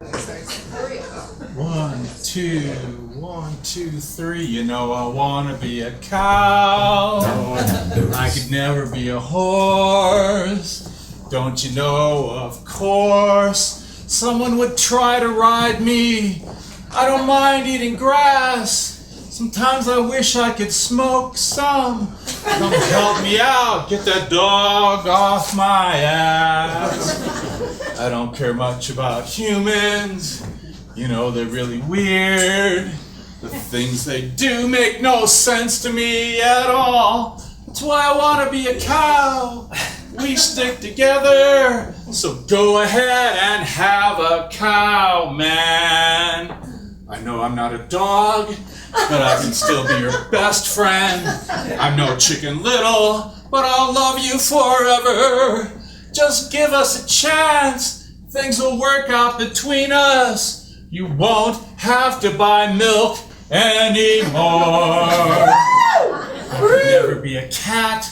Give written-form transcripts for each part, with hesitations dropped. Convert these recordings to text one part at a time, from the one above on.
1, 2, 1, 2, 3. You know I wanna be a cow. I could never be a horse. Don't you know, of course, someone would try to ride me. I don't mind eating grass. Sometimes I wish I could smoke some. Come help me out, get that dog off my ass. I don't care much about humans. You know, they're really weird. The things they do make no sense to me at all. That's why I want to be a cow. We stick together. So go ahead and have a cow, man. I know I'm not a dog, but I can still be your best friend. I'm no Chicken Little, but I'll love you forever. Just give us a chance. Things will work out between us. You won't have to buy milk anymore. I could never be a cat.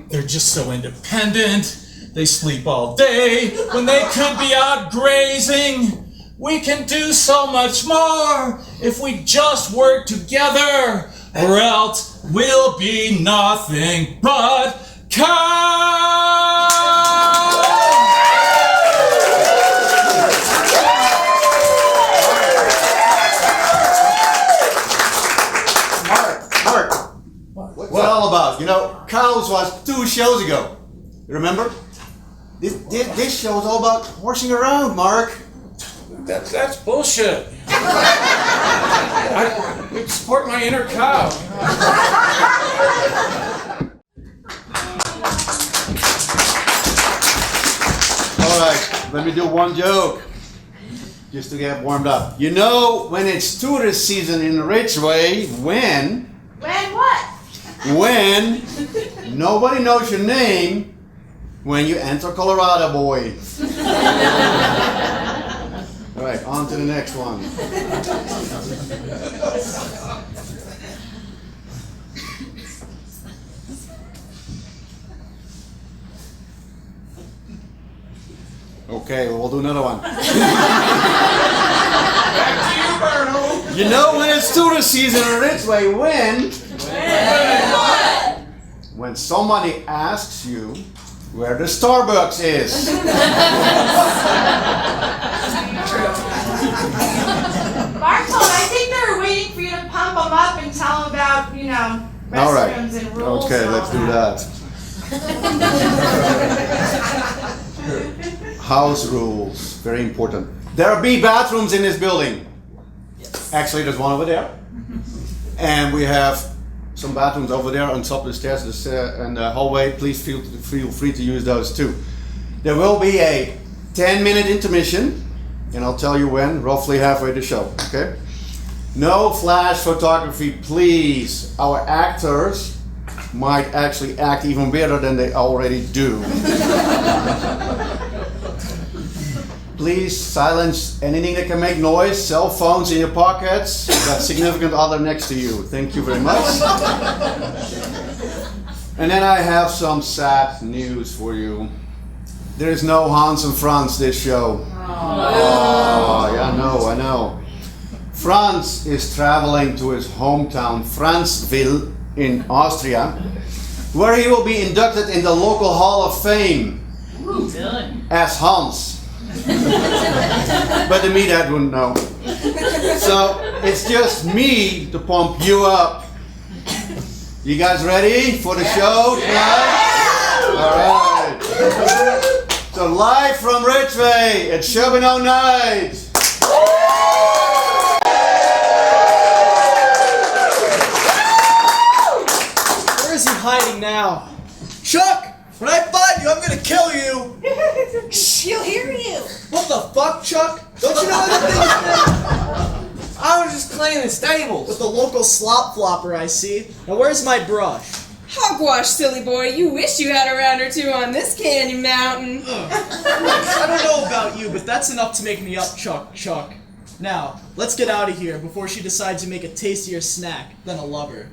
They're just so independent. They sleep all day when they could be out grazing. We can do so much more if we just work together, or else we'll be nothing but cows. Mark, what's it all about? You know, cows was 2 shows ago. You remember? This show is all about horsing around, Mark. That's bullshit. I support my inner cow. All right, let me do one joke, just to get warmed up. You know, when it's tourist season in Ridgeway, when what? When nobody knows your name when you enter Colorado, boy. All right, on to the next one. Okay, well, we'll do another one. Back to you, Berno. You know when it's tourist season in Ridgeway, when What? when somebody asks you where the Starbucks is. Bartol, I think they're waiting for you to pump them up and tell them about, restrooms All right. and rules. Okay, and let's all do that. that. House rules, very important. There are B bathrooms in this building. Actually, there's one over there. And we have some bathrooms over there on top of the stairs and the hallway. Please feel free to use those too. There will be a 10-minute intermission, and I'll tell you when, roughly halfway the show, okay? No flash photography, please. Our actors might actually act even better than they already do. Please silence anything that can make noise, cell phones in your pockets, that significant other next to you. Thank you very much. And then I have some sad news for you. There is no Hans and Franz this show. Oh, yeah, I know. Franz is traveling to his hometown, Franzville, in Austria, where he will be inducted in the local Hall of Fame as Hans. But the meathead wouldn't know. So it's just me to pump you up. You guys ready for the show tonight? All right. So live from Ridgeway, it's Sherbino Night. Where is he hiding now? Chuck! When I find you, I'm gonna kill you! She'll hear you. What the fuck, Chuck? Don't you know anything? I was just cleaning the stables. With the local slop flopper, I see. Now where's my brush? Hogwash, silly boy. You wish you had a round or two on this candy mountain. I don't know about you, but that's enough to make me up, Chuck. Now, let's get out of here before she decides to make a tastier snack than a lover.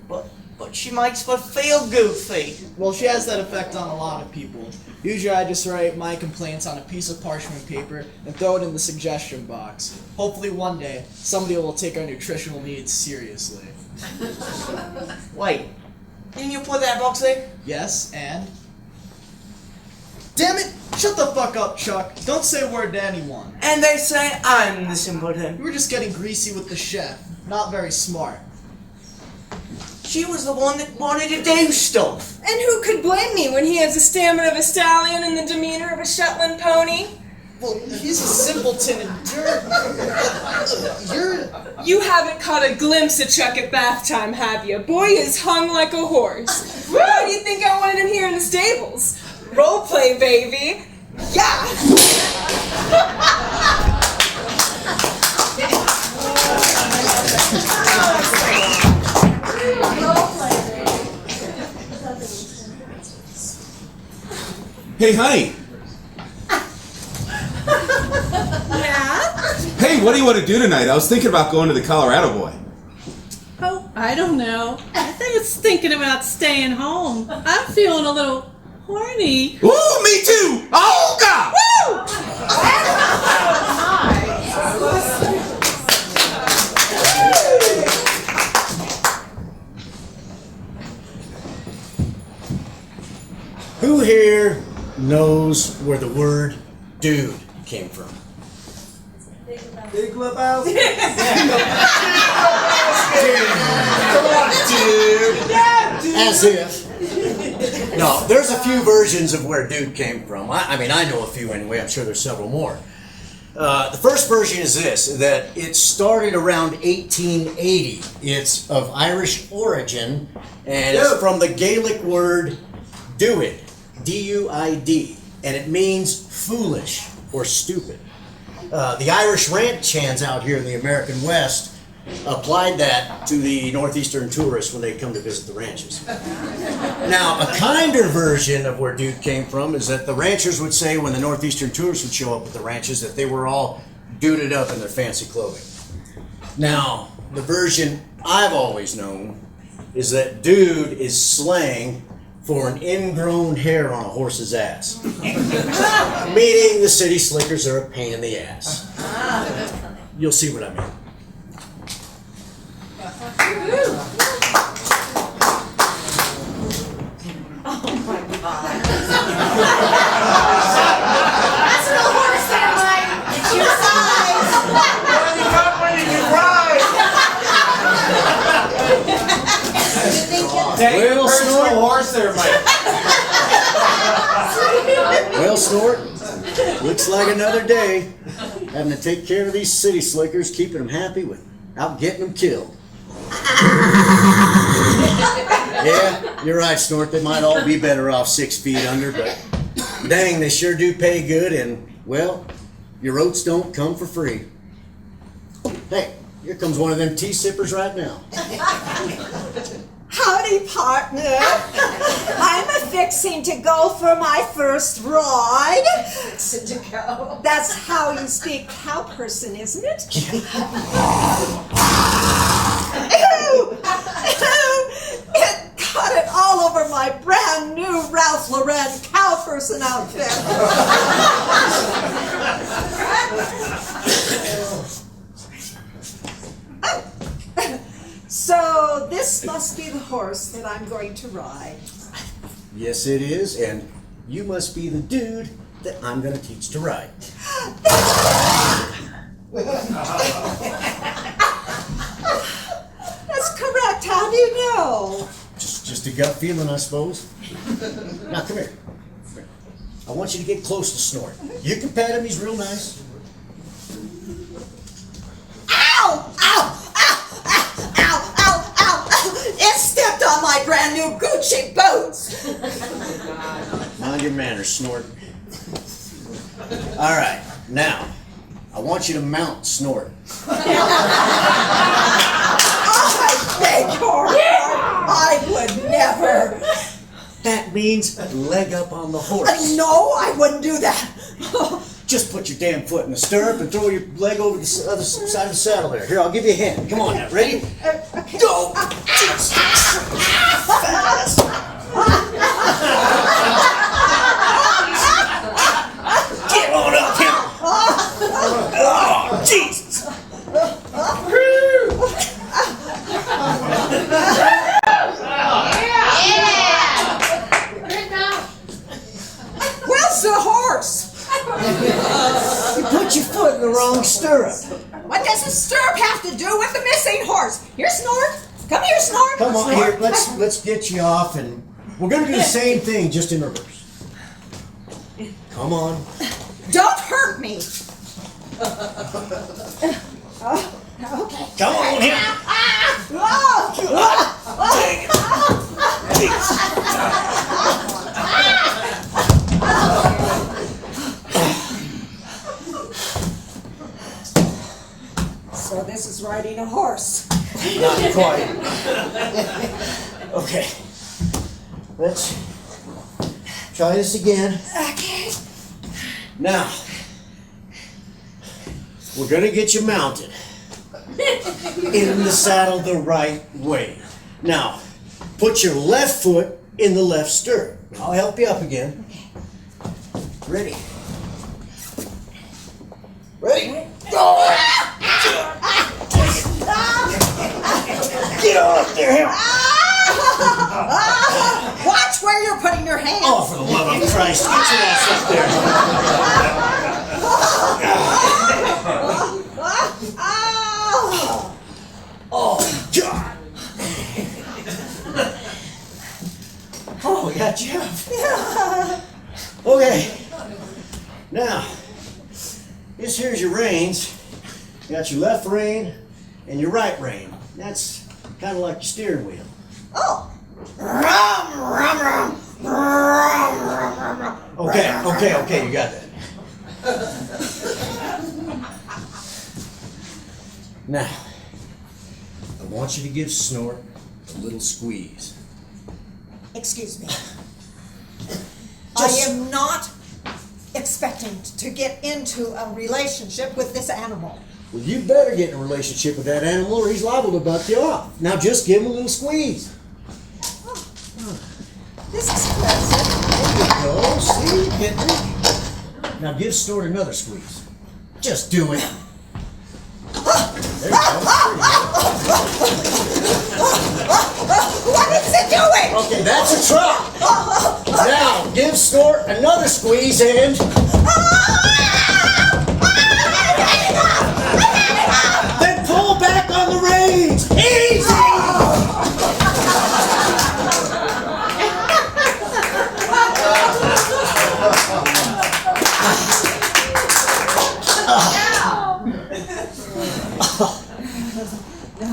but she makes me feel goofy. Well, she has that effect on a lot of people. Usually I just write my complaints on a piece of parchment paper and throw it in the suggestion box. Hopefully one day, somebody will take our nutritional needs seriously. Wait, didn't you put that box there? Yes, and? Damn it! Shut the fuck up, Chuck. Don't say a word to anyone. And they say I'm the simpleton. You were just getting greasy with the chef. Not very smart. She was the one that wanted to do stuff. And who could blame me when he has the stamina of a stallion and the demeanor of a Shetland pony? Well, he's a simpleton and you're... You haven't caught a glimpse of Chuck at bath time, have you? Boy is hung like a horse. Why do you think I wanted him here in the stables? Role play, baby. Yeah! Hey, honey. Yeah? Hey, what do you want to do tonight? I was thinking about going to the Colorado Boy. Oh, I don't know. I was thinking about staying home. I'm feeling a little horny. Ooh, me too! Oh, God! Who here knows where the word dude came from? Big Lebowski. As if. No, there's a few versions of where dude came from. I mean, I know a few anyway. I'm sure there's several more. The first version is this, that it started around 1880. It's of Irish origin, and it's from the Gaelic word duid, D-U-I-D, and it means foolish or stupid. The Irish ranch hands out here in the American West applied that to the northeastern tourists when they come to visit the ranches. Now, a kinder version of where dude came from is that the ranchers would say when the northeastern tourists would show up at the ranches that they were all duded up in their fancy clothing. Now, the version I've always known is that dude is slang for an ingrown hair on a horse's ass. Meaning the city slickers are a pain in the ass. You'll see what I mean. That's no horse there, Mike. It's your size. Well, Snort. horse there, Mike. Well, Snort, looks like another day. Having to take care of these city slickers, keeping them happy without getting them killed. Yeah, you're right, Snort. They might all be better off 6 feet under, but dang, they sure do pay good, and, well, your oats don't come for free. Hey, here comes one of them tea sippers right now. Howdy, partner. I'm a-fixing to go for my first ride. Fixing to go. That's how you speak cow person, isn't it? Ew! Ew! It got it all over my brand new Ralph Lauren cow person outfit. So this must be the horse that I'm going to ride. Yes, it is, and you must be the dude that I'm going to teach to ride. That's correct. How do you know? Just a gut feeling, I suppose. Now, come here. I want you to get close to Snort. You can pet him, he's real nice. Ow! Ow! Ow! Ow! Ow! Ow! Ow! It stepped on my brand new Gucci boots! Mind your manners, Snort. All right, now, I want you to mount Snort. I beg your pardon. I would never. That means leg up on the horse. No, I wouldn't do that. Just put your damn foot in the stirrup and throw your leg over the other side of the saddle there. Here, I'll give you a hand. Come on now, ready? Go! Fast! Get on up here! Oh, Jesus! Where's the horse? You put your foot in the wrong stirrup. What does the stirrup have to do with the missing horse? Here, Snort. Come here, Snort. Come on, Snort. here, let's get you off, and we're gonna do the same thing, just in reverse. Come on. Don't hurt me. Okay. Come on here. Dang it. So this is riding a horse. Not quite. Okay. Let's try this again. Okay. Now, we're gonna get you mounted in the saddle the right way. Now, put your left foot in the left stirrup. I'll help you up again. Ready? Ready? Go! Get off there! Watch where you're putting your hands. Oh, for the love of Christ, get your ass up there. Oh, God. Oh, we got you up. Okay. Now, this here's your reins. You got your left rein and your right rein. That's kind of like your steering wheel. Oh. Okay, you got that. Now, I want you to give Snort a little squeeze. Excuse me. Just- I am not expecting to get into a relationship with this animal. Well, you better get in a relationship with that animal or he's liable to buck you off. Now just give him a little squeeze. This is pleasant. There you go. See? Getting it. Now give Snort another squeeze. Just do it. There you go. What is it doing? Okay, that's a trot. Now give Snort another squeeze and... Then pull back on the reins. Easy!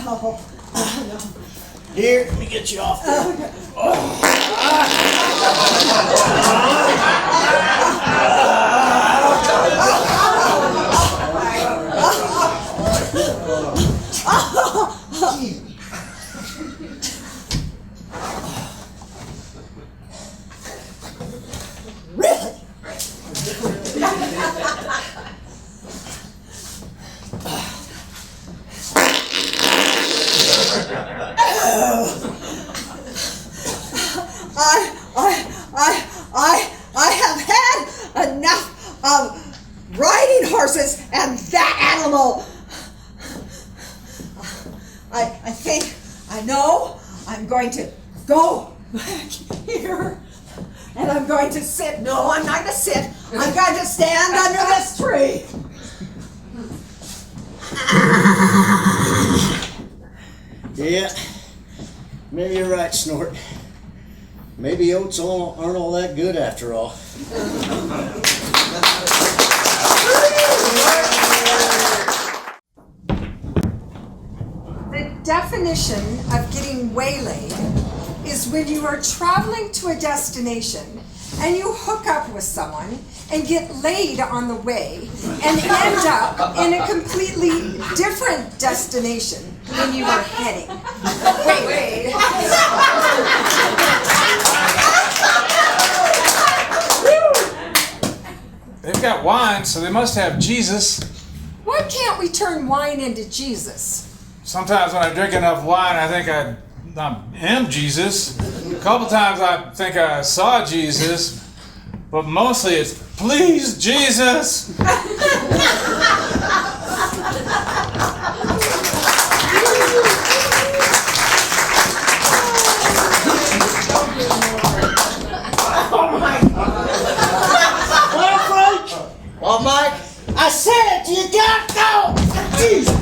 No. Here, let me get you off there. Really? I have had enough of riding horses and that animal. I think I know. I'm going to go back here and I'm going to sit. No, I'm not going to sit. I'm going to stand under this tree. Yeah, maybe you're right, Snort. Maybe oats aren't all that good after all. The definition of getting waylaid is when you are traveling to a destination and you hook up with someone and get laid on the way and end up in a completely different destination than you were heading. Wait. they've got wine, so they must have Jesus. Why can't we turn wine into Jesus? Sometimes when I drink enough wine, I think I am Jesus. A couple times I think I saw Jesus, but mostly it's, please, Jesus. Well, Mike, I said you gotta go! Jesus!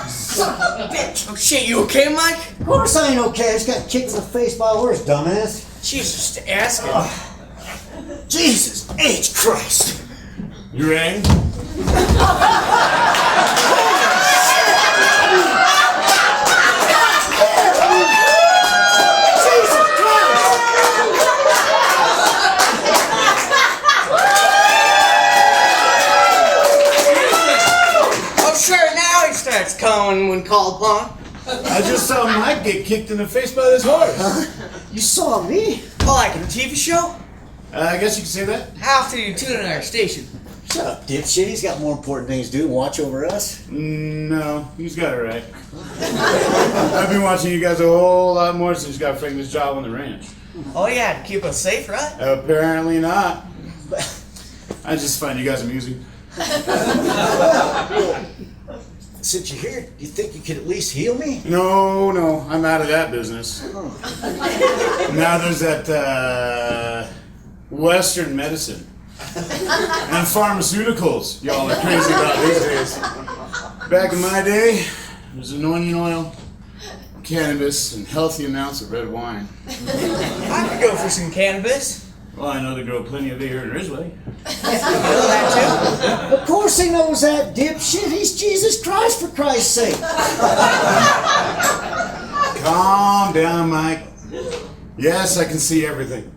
Son of a bitch! Oh shit, you okay, Mike? Of course I ain't okay. I just got kicked in the face by a horse, dumbass. Jesus, just asking. Jesus H. Christ! You rang? Starts calling when called upon. I just saw Mike get kicked in the face by this horse. You saw me? Oh, like in a TV show? I guess you could say that. How often do you tune in our station? Shut up, dipshit. He's got more important things to do than watch over us. No, he's got it right. I've been watching you guys a whole lot more since you got freaking this job on the ranch. Oh yeah, to keep us safe, right? Apparently not. I just find you guys amusing. Since you're here, do you think you could at least heal me? No, I'm out of that business. Now there's that Western medicine and pharmaceuticals y'all are crazy about these days. Back in my day, there was anointing oil, cannabis, and healthy amounts of red wine. I could go for some cannabis. Well, I know they grow plenty of it here in Ridgeway. Of course he knows that, dipshit. He's Jesus Christ, for Christ's sake. Calm down, Mike. Yes, I can see everything.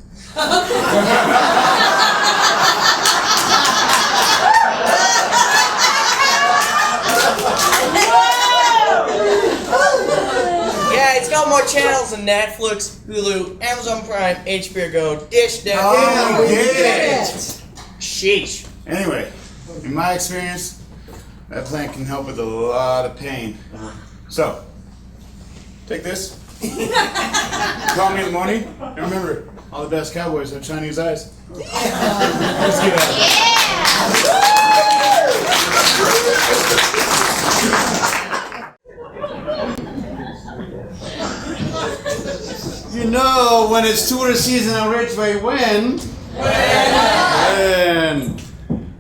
Yeah, it's got more channels than Netflix, Hulu, Amazon Prime, HBO Go, Dish Network. Oh, yeah. Sheesh. Anyway, in my experience, that plant can help with a lot of pain. So, take this. Call me in the morning. And remember, all the best cowboys have Chinese eyes. Let's get out of here. You know when it's tourist season in Ridgeway, when? When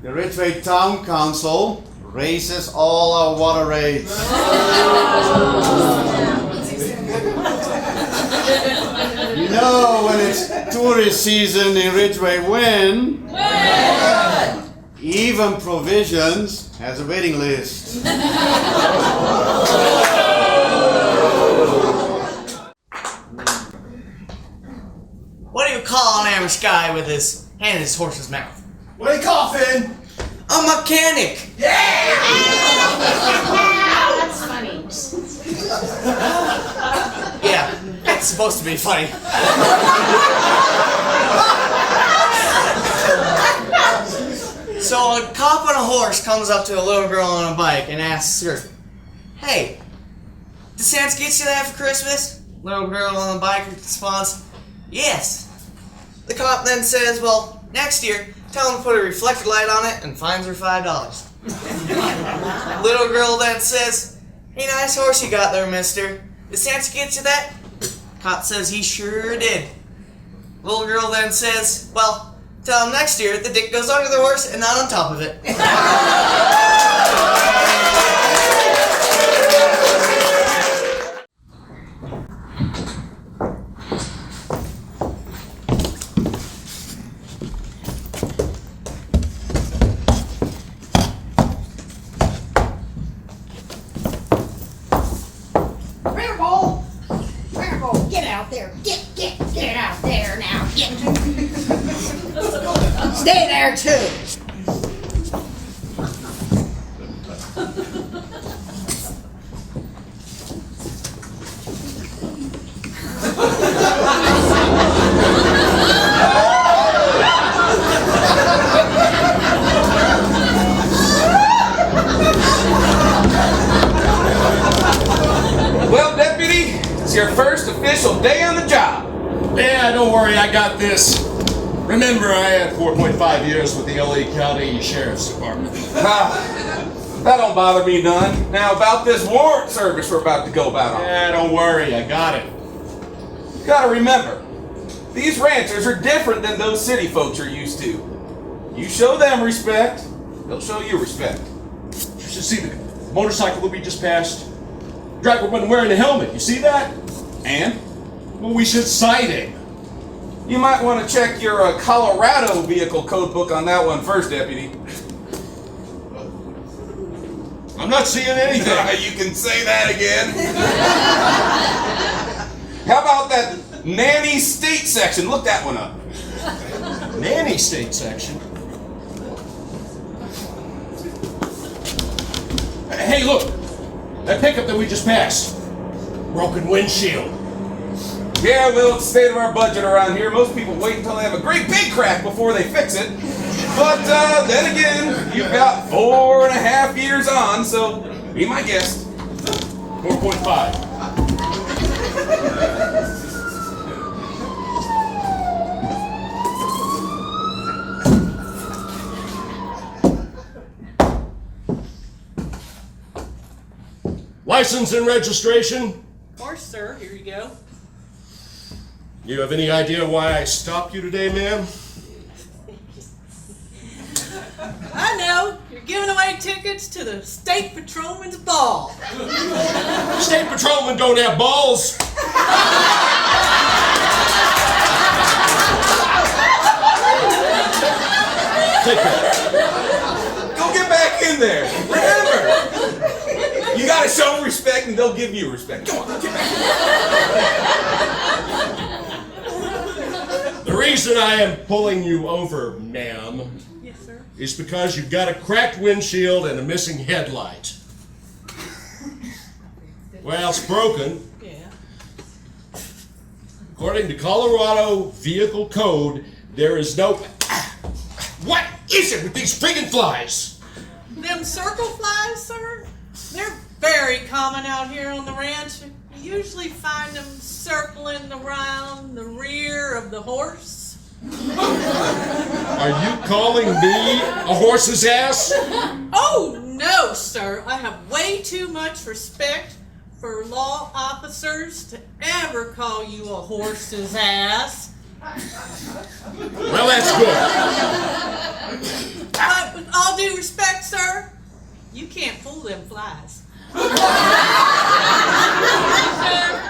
the Ridgeway Town Council raises all our water rates. You know when it's tourist season in Ridgeway, when? Even Provisions has a waiting list. What do you call an Amish guy with his hand in his horse's mouth? What are you coughing? A mechanic! That's funny. Yeah, it's supposed to be funny. So a cop on a horse comes up to a little girl on a bike and asks her, "Hey, did Santa get you that for Christmas?" Little girl on the bike responds, "Yes." The cop then says, "Well, next year, tell him to put a reflector light on it and fines her $5. Little girl then says, "Hey, nice horse you got there, mister. Did Santa get you that?" Cop says he sure did. Little girl then says, "Well, tell him next year the dick goes under the horse and not on top of it." Rambo, get out there. Get out there now. Get. Stay there too. Well, Deputy, it's your first official day on the job. Yeah, don't worry, I got this. Remember, I had 4.5 years with the LA County Sheriff's Department. That don't bother me none. Now, about this warrant service we're about to go about on. Yeah, don't worry, I got it. You gotta remember, these ranchers are different than those city folks you're used to. You show them respect, they'll show you respect. You should see the motorcycle that we just passed. Driver wasn't wearing a helmet, you see that? And? Well, we should cite him. You might want to check your Colorado vehicle code book on that one first, Deputy. I'm not seeing anything. You can say that again. How about that nanny state section? Look that one up. Nanny state section? Hey, look! That pickup that we just passed. Broken windshield. Yeah, well, it's the state of our budget around here. Most people wait until they have a great big crack before they fix it. But then again, you've got 4.5 years on, so be my guest. 4.5. License and registration? Of course, sir. Here you go. You have any idea why I stopped you today, ma'am? I know. You're giving away tickets to the State Patrolman's Ball. State Patrolmen don't have balls. Take that. Go get back in there. Remember, you gotta show them respect and they'll give you respect. Come on, get back in there. The reason I am pulling you over, ma'am, Yes, sir. is because you've got a cracked windshield and a missing headlight. Well, it's broken. Yeah. According to Colorado Vehicle Code, there is no... What is it with these friggin' flies? Them circle flies, sir, they're very common out here on the ranch. You usually find them circling around the rear of the horse. Are you calling me a horse's ass? Oh, no, sir. I have way too much respect for law officers to ever call you a horse's ass. Well, that's good. But with all due respect, sir, you can't fool them flies.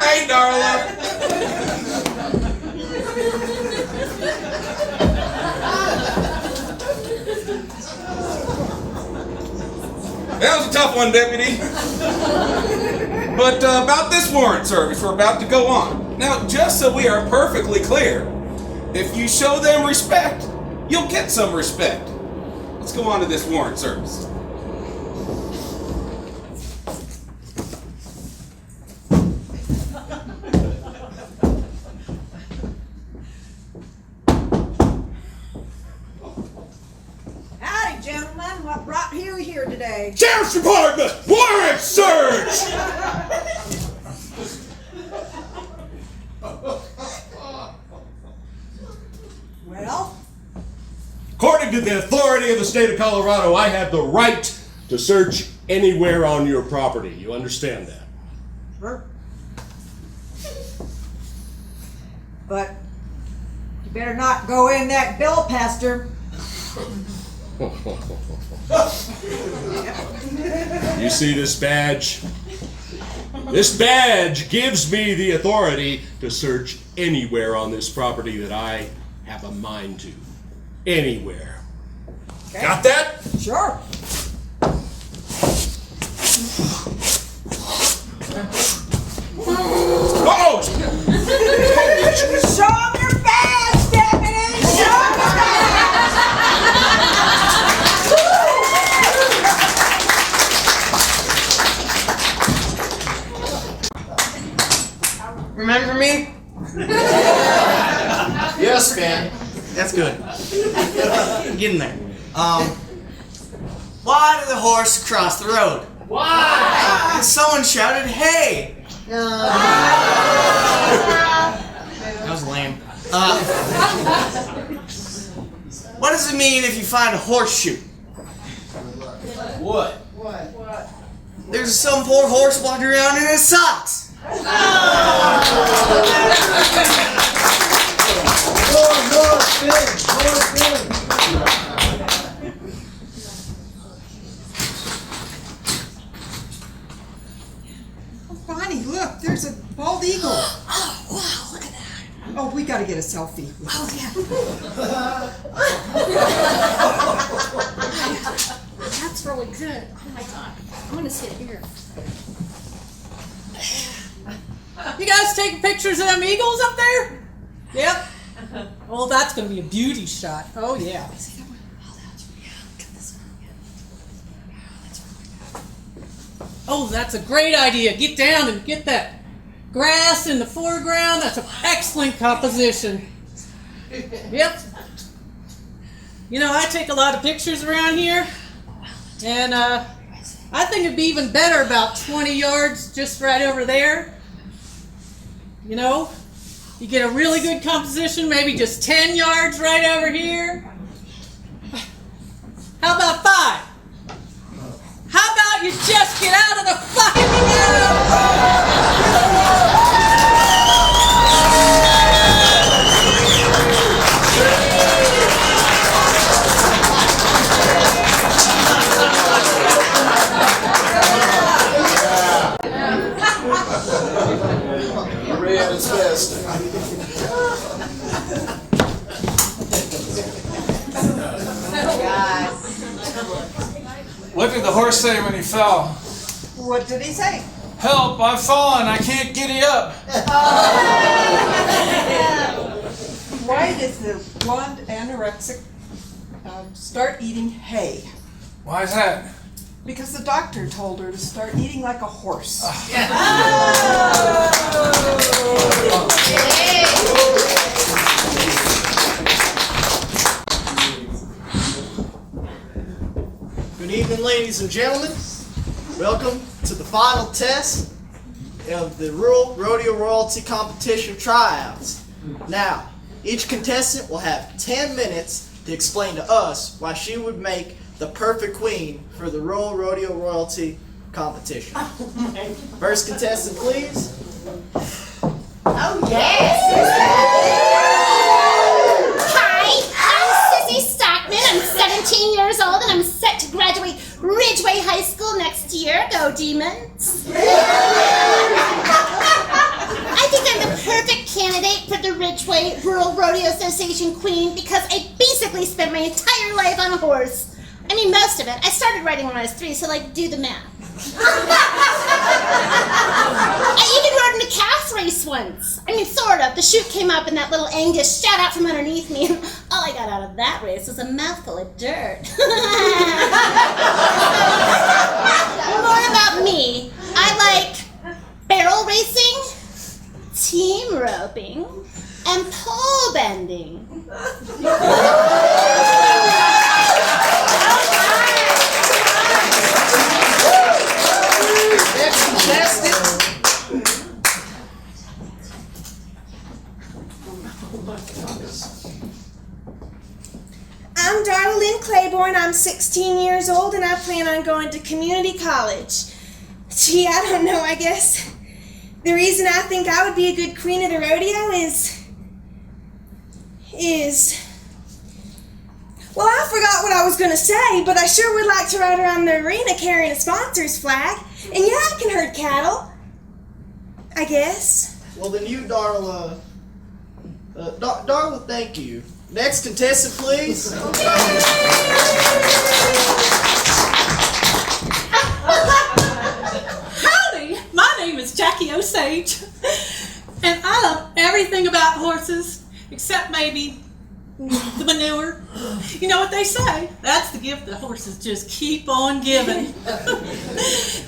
Hey, Darla. That was a tough one, Deputy. But about this warrant service we're about to go on. Now, just so we are perfectly clear, if you show them respect, you'll get some respect. Let's go on to this warrant service. Howdy, gentlemen. What brought you here today? Sheriff's Department! Warrant search! Well, According to the authority of the state of Colorado, I have the right to search anywhere on your property. You understand that? sure. But you better not go in that bill, Pastor. You see this badge? This badge gives me the authority to search anywhere on this property that I have a mind to. Anywhere. Okay. Got that? Sure. Oh! Show 'em your badge, Deputy! Show 'em your badge! Remember me? Yes, man. That's good. Get in there. Why did the horse cross the road? Why? Someone shouted, "Hey!" That was lame. What does it mean if you find a horseshoe? What? There's some poor horse walking around in his socks. Bonnie, look, there's a bald eagle. Oh, wow, look at that. Oh, we gotta get a selfie. Oh, yeah. That's really good. Oh my god. I'm gonna sit here. You guys taking pictures of them eagles up there? Yep. Oh, that's gonna be a beauty shot. Oh yeah. Oh, that's a great idea. Get down and get that grass in the foreground. That's an excellent composition. Yep. You know, I take a lot of pictures around here, and I think it'd be even better about 20 yards just right over there. You know, you get a really good composition, maybe just 10 yards right over here. How about 5? How about you just get out of the fucking Maria at its best. What did the horse say when he fell? What did he say? Help, I've fallen, I can't giddy up. Why did the blonde anorexic start eating hay? Why is that? Because the doctor told her to start eating like a horse. Good evening, ladies and gentlemen. Welcome to the final test of the Rural Rodeo Royalty Competition tryouts. Now, each contestant will have 10 minutes to explain to us why she would make the perfect queen for the Rural Rodeo Royalty Competition. First contestant, please. Oh, yes! Hi, I'm Sissy Stockman. I'm 17 years old and I'm set to graduate Ridgeway High School next year. Go Demons! I think I'm the perfect candidate for the Ridgeway Rural Rodeo Association Queen because I basically spent my entire life on a horse. I mean, most of it. I started riding when I was 3, so like, do the math. I even rode in a calf race once. I mean, sort of. The chute came up and that little Angus shot out from underneath me, and all I got out of that race was a mouthful of dirt. More about me. I like barrel racing, team roping, and pole bending. Next contestant. I'm Darlene Claiborne. I'm 16 years old and I plan on going to community college. Gee, I don't know, I guess the reason I think I would be a good queen of the rodeo is... Well, I forgot what I was going to say, but I sure would like to ride around the arena carrying a sponsor's flag. And yeah, I can herd cattle. I guess. Well, then you, Darla... Darla, thank you. Next contestant, please. Howdy! My name is Jackie Osage, and I love everything about horses, except maybe the manure. You know what they say? That's the gift that horses just keep on giving.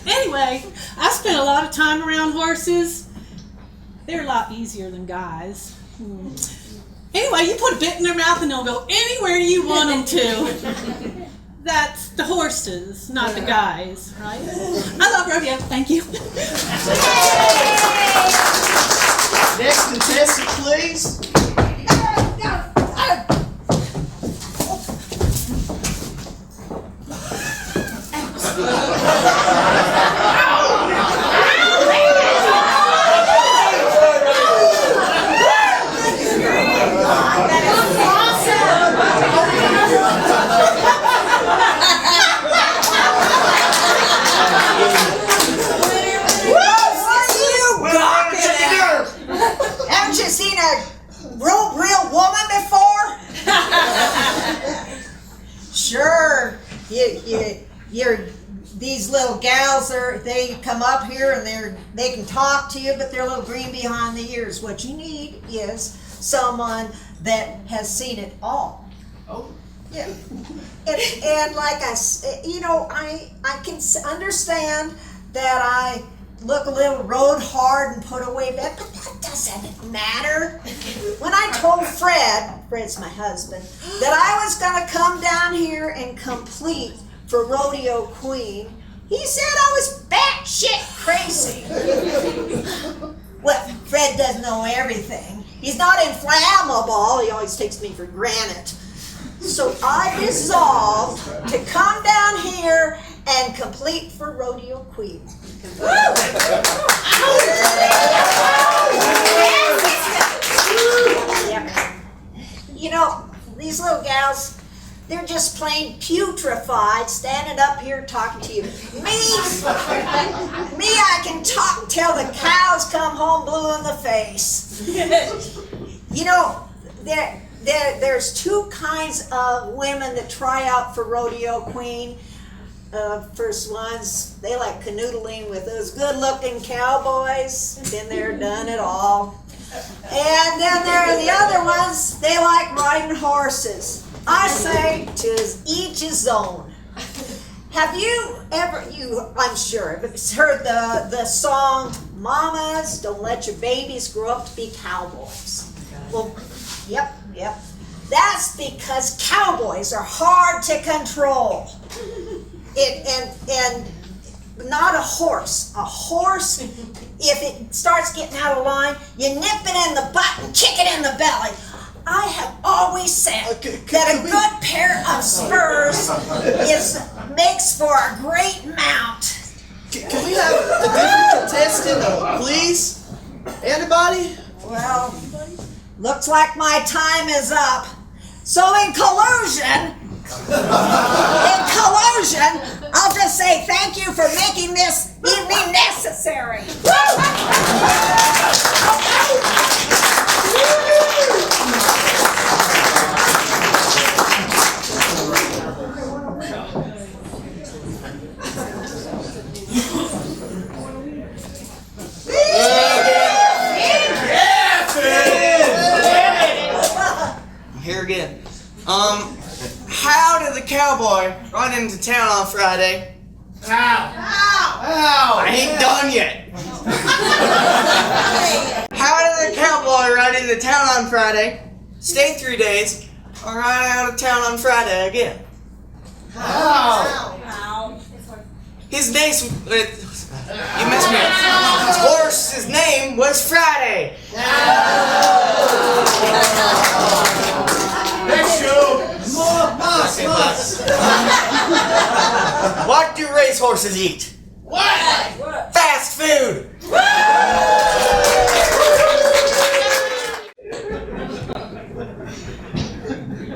Anyway, I spent a lot of time around horses. They're a lot easier than guys. Anyway, you put a bit in their mouth and they'll go anywhere you want them to. That's the horses, not the guys, right? I love rodeo. Thank you. Next contestant, please. Haven't you seen a real woman before? Sure, these little gals they come up here and they can talk to you, but they're a little green behind the ears. What you need is someone that has seen it all. Oh. Yeah. And like I can understand that I look a little road hard and put away bed, but that doesn't matter. When I told Fred's my husband, that I was gonna come down here and complete for Rodeo Queen, he said I was batshit crazy. Well, Fred doesn't know everything. He's not inflammable, he always takes me for granted. So I resolved to come down here and complete for Rodeo Queen. You know, these little gals, they're just plain putrefied standing up here talking to you. Me, I can talk till the cows come home blue in the face. You know, there's two kinds of women that try out for Rodeo Queen. First ones, they like canoodling with those good-looking cowboys, then they're done it all. And then there are the other ones, they like riding horses. I say, 'tis each his own. Have you ever, I'm sure, heard the song, Mamas, don't let your babies grow up to be cowboys? Well, yep. That's because cowboys are hard to control. And not a horse. A horse, if it starts getting out of line, you nip it in the butt and kick it in the belly. I have always said that a good pair of spurs makes for a great mount. Can we have a different contestant, please? Anybody? Well, looks like my time is up. So in collusion, I'll just say thank you for making this evening necessary. Here again. How did the cowboy run into town on Friday? Ow! I ain't done yet. How did the cowboy ride into town on Friday, stay 3 days, or ride out of town on Friday again? How? His name, you missed me. His horse's name was Friday. Next show. Muss. What do racehorses eat? What? Fast food.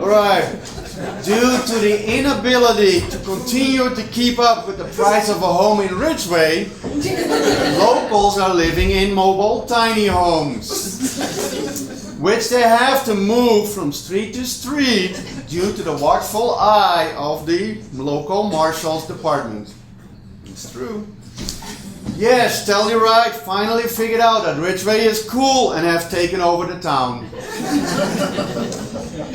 All right. Due to the inability to continue to keep up with the price of a home in Ridgeway, locals are living in mobile tiny homes, which they have to move from street to street due to the watchful eye of the local marshal's department. It's true. Yes, Telluride finally figured out that Ridgeway is cool and have taken over the town.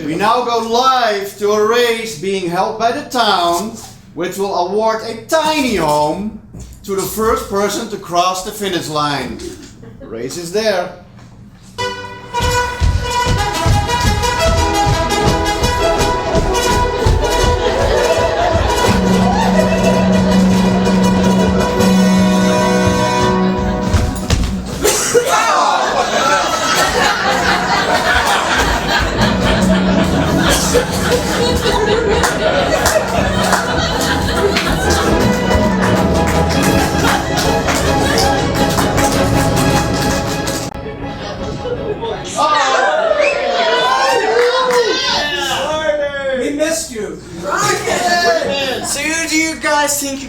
We now go live to a race being held by the town, which will award a tiny home to the first person to cross the finish line. The race is there.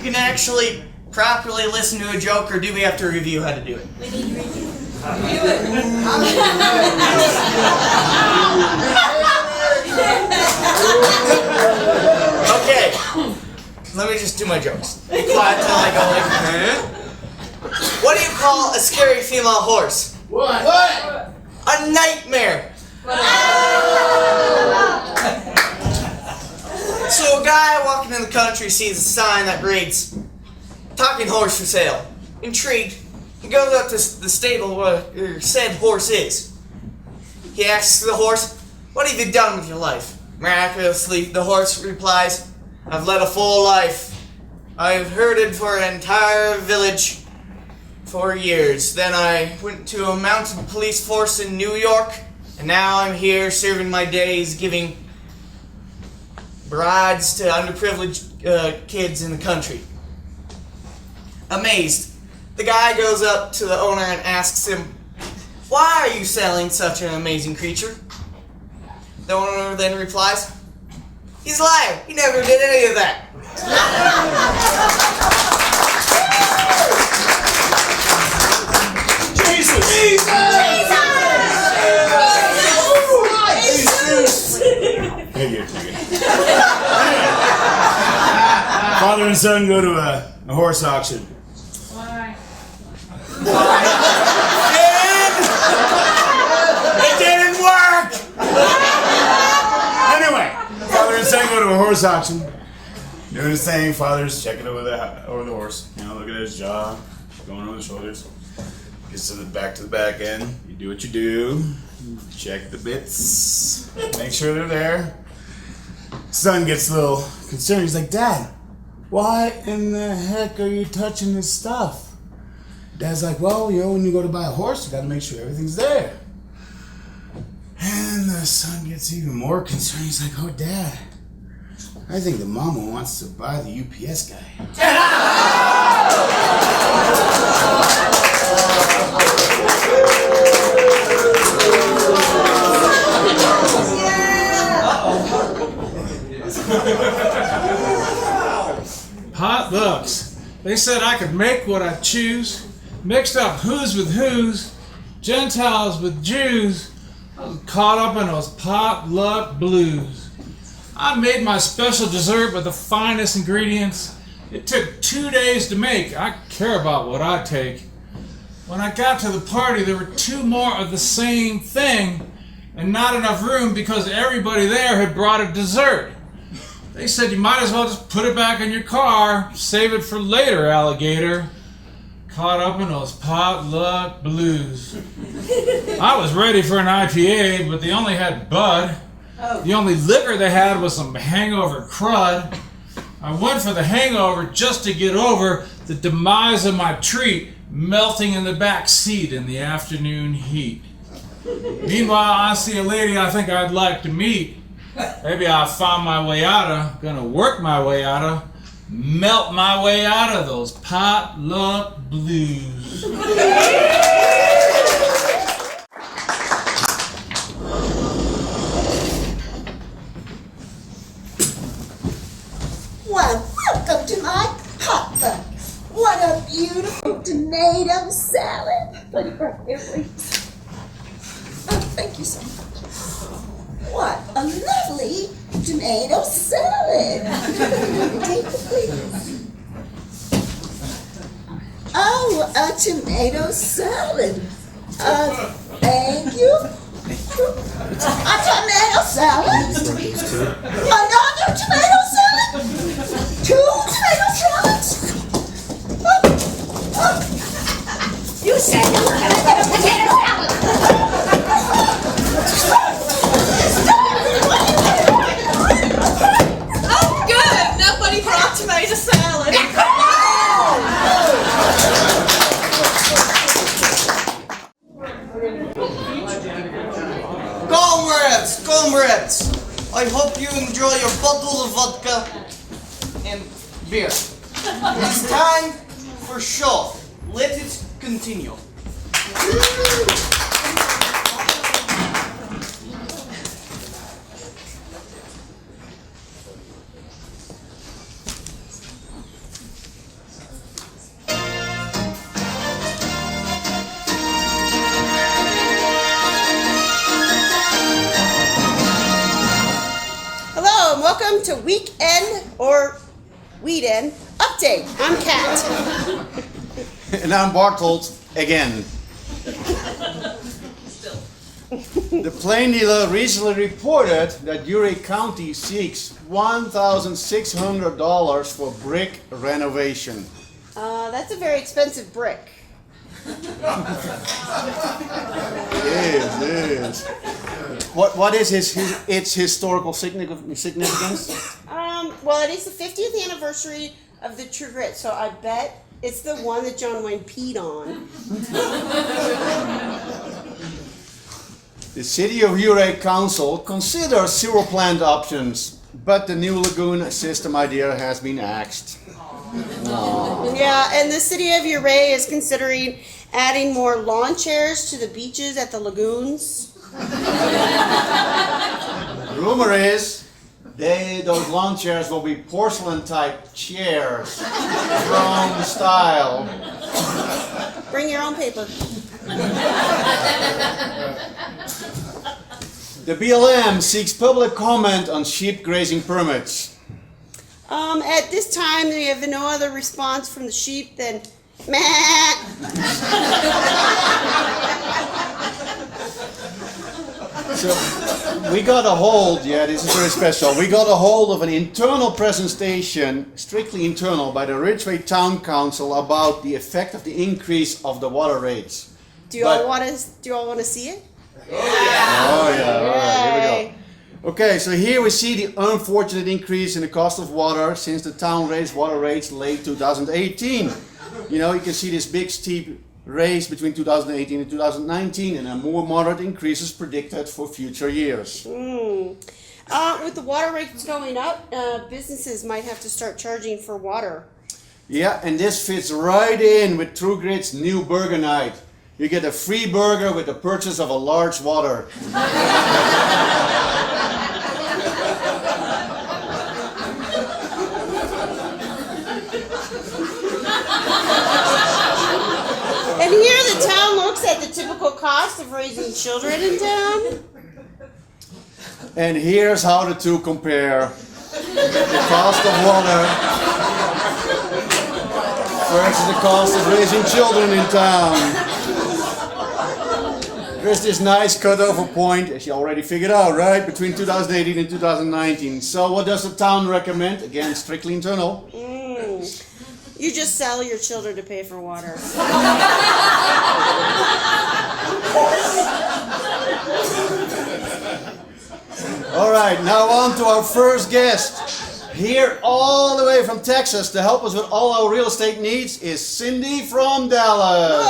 can actually properly listen to a joke, or do we have to review how to do it? We need to review. Okay, let me just do my jokes. Be quiet till I go like, What do you call a scary female horse? What? A nightmare. So a guy walking in the country sees a sign that reads, "Talking horse for sale." Intrigued, he goes up to the stable where said horse is. He asks the horse, "What have you done with your life?" Miraculously, the horse replies, "I've led a full life. I've herded for an entire village for years. Then I went to a mounted police force in New York, and now I'm here serving my days giving brides to underprivileged kids in the country." Amazed, the guy goes up to the owner and asks him, "Why are you selling such an amazing creature?" The owner then replies, "He's a liar. He never did any of that." Jesus! Hey, you're taking it. Father and son go to a horse auction. Why? It didn't work! Anyway, father and son go to a horse auction. Doing his thing, father's checking over the horse. You know, looking at his jaw, going over the shoulders. Gets to the back end. You do what you do. Check the bits. Make sure they're there. Son gets a little concerned. He's like, "Dad, why in the heck are you touching this stuff?" Dad's like, "Well, you know, when you go to buy a horse, you gotta make sure everything's there." And the son gets even more concerned. He's like, "Oh, Dad, I think the mama wants to buy the UPS guy." Potlucks. They said I could make what I choose. Mixed up who's with who's, Gentiles with Jews. I was caught up in those potluck blues. I made my special dessert with the finest ingredients. It took 2 days to make. I care about what I take. When I got to the party, there were 2 more of the same thing and not enough room because everybody there had brought a dessert. They said you might as well just put it back in your car, save it for later, alligator. Caught up in those potluck blues. I was ready for an IPA, but they only had Bud. The only liquor they had was some hangover crud. I went for the hangover just to get over the demise of my treat, melting in the back seat in the afternoon heat. Meanwhile, I see a lady I think I'd like to meet. Maybe I found my way out of, gonna work my way out of, melt my way out of those potluck blues. Why, welcome to my potluck. What a beautiful tomato salad. Let me grab here, please. Oh, thank you so much. What a lovely tomato salad. Take it, please. Oh, a tomato salad. Thank you. A tomato salad? Another tomato salad? 2 tomato salads? You said you were going to get a potato salad. Oh, good. Nobody brought tomato salad. Comrades, I hope you enjoy your bottle of vodka and beer. It's time for show. Let it continue. Welcome to Weekend or Weekend Update. I'm Kat. And I'm Barthold again. The plain dealer recently reported that Uray County seeks $1,600 for brick renovation. That's a very expensive brick. It is. What is its historical significance? Well, it is the 50th anniversary of the True Grit, so I bet it's the one that John Wayne peed on. The City of Uray Council considers sewer plant options, but the new lagoon system idea has been axed. Aww. Yeah, and the City of Uray is considering adding more lawn chairs to the beaches at the lagoons. Rumor is those lawn chairs will be porcelain type chairs, throne style. Bring your own paper. The BLM seeks public comment on sheep grazing permits. At this time, we have no other response from the sheep than meh. So we got a hold, this is very special. We got a hold of an internal presentation, strictly internal, by the Ridgeway Town Council about the effect of the increase of the water rates. Do you all want to see it? Oh yeah, all right, here we go. Okay, so here we see the unfortunate increase in the cost of water since the town raised water rates late 2018. You know, you can see this big steep raise between 2018 and 2019 and a more moderate increase is predicted for future years. With the water rates going up, businesses might have to start charging for water. Yeah, and this fits right in with True Grit's new burger night. You get a free burger with the purchase of a large water. And here the town looks at the typical cost of raising children in town. And here's how the two compare. The cost of water versus the cost of raising children in town. There's this nice cutover point, as you already figured out, right? Between 2018 and 2019. So what does the town recommend? Again, strictly internal. You just sell your children to pay for water. All right, now on to our first guest. Here all the way from Texas to help us with all our real estate needs is Cindy from Dallas.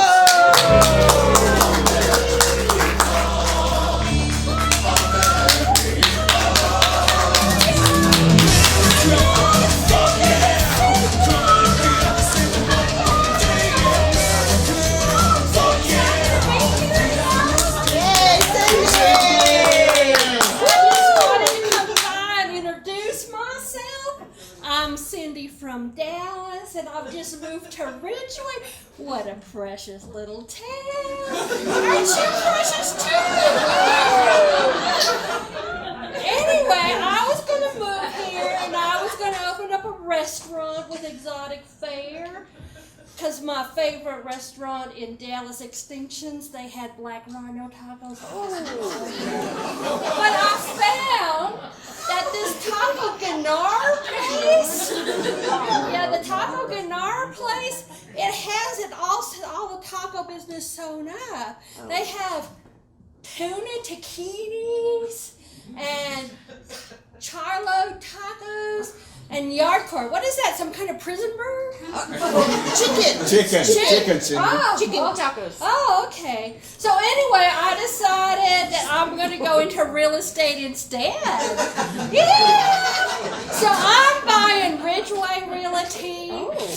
I'm Cindy from Dallas, and I've just moved to Ridgeway. What a precious little town. Aren't you precious too? Anyway, I was going to move here, and I was going to open up a restaurant with exotic fare. Because my favorite restaurant in Dallas, Extinctions, they had black rhino tacos. But I found that this Taco Ganar place, the Taco Ganar place, it has it all the taco business sewn up. They have tuna taquinis and charlo tacos. And yardcore, what is that? Some kind of prison bird? Chicken. Chicken, Cindy. Oh, chicken tacos. Oh, okay. So anyway, I decided that I'm going to go into real estate instead. Yeah! So I'm buying Ridgeway Realty,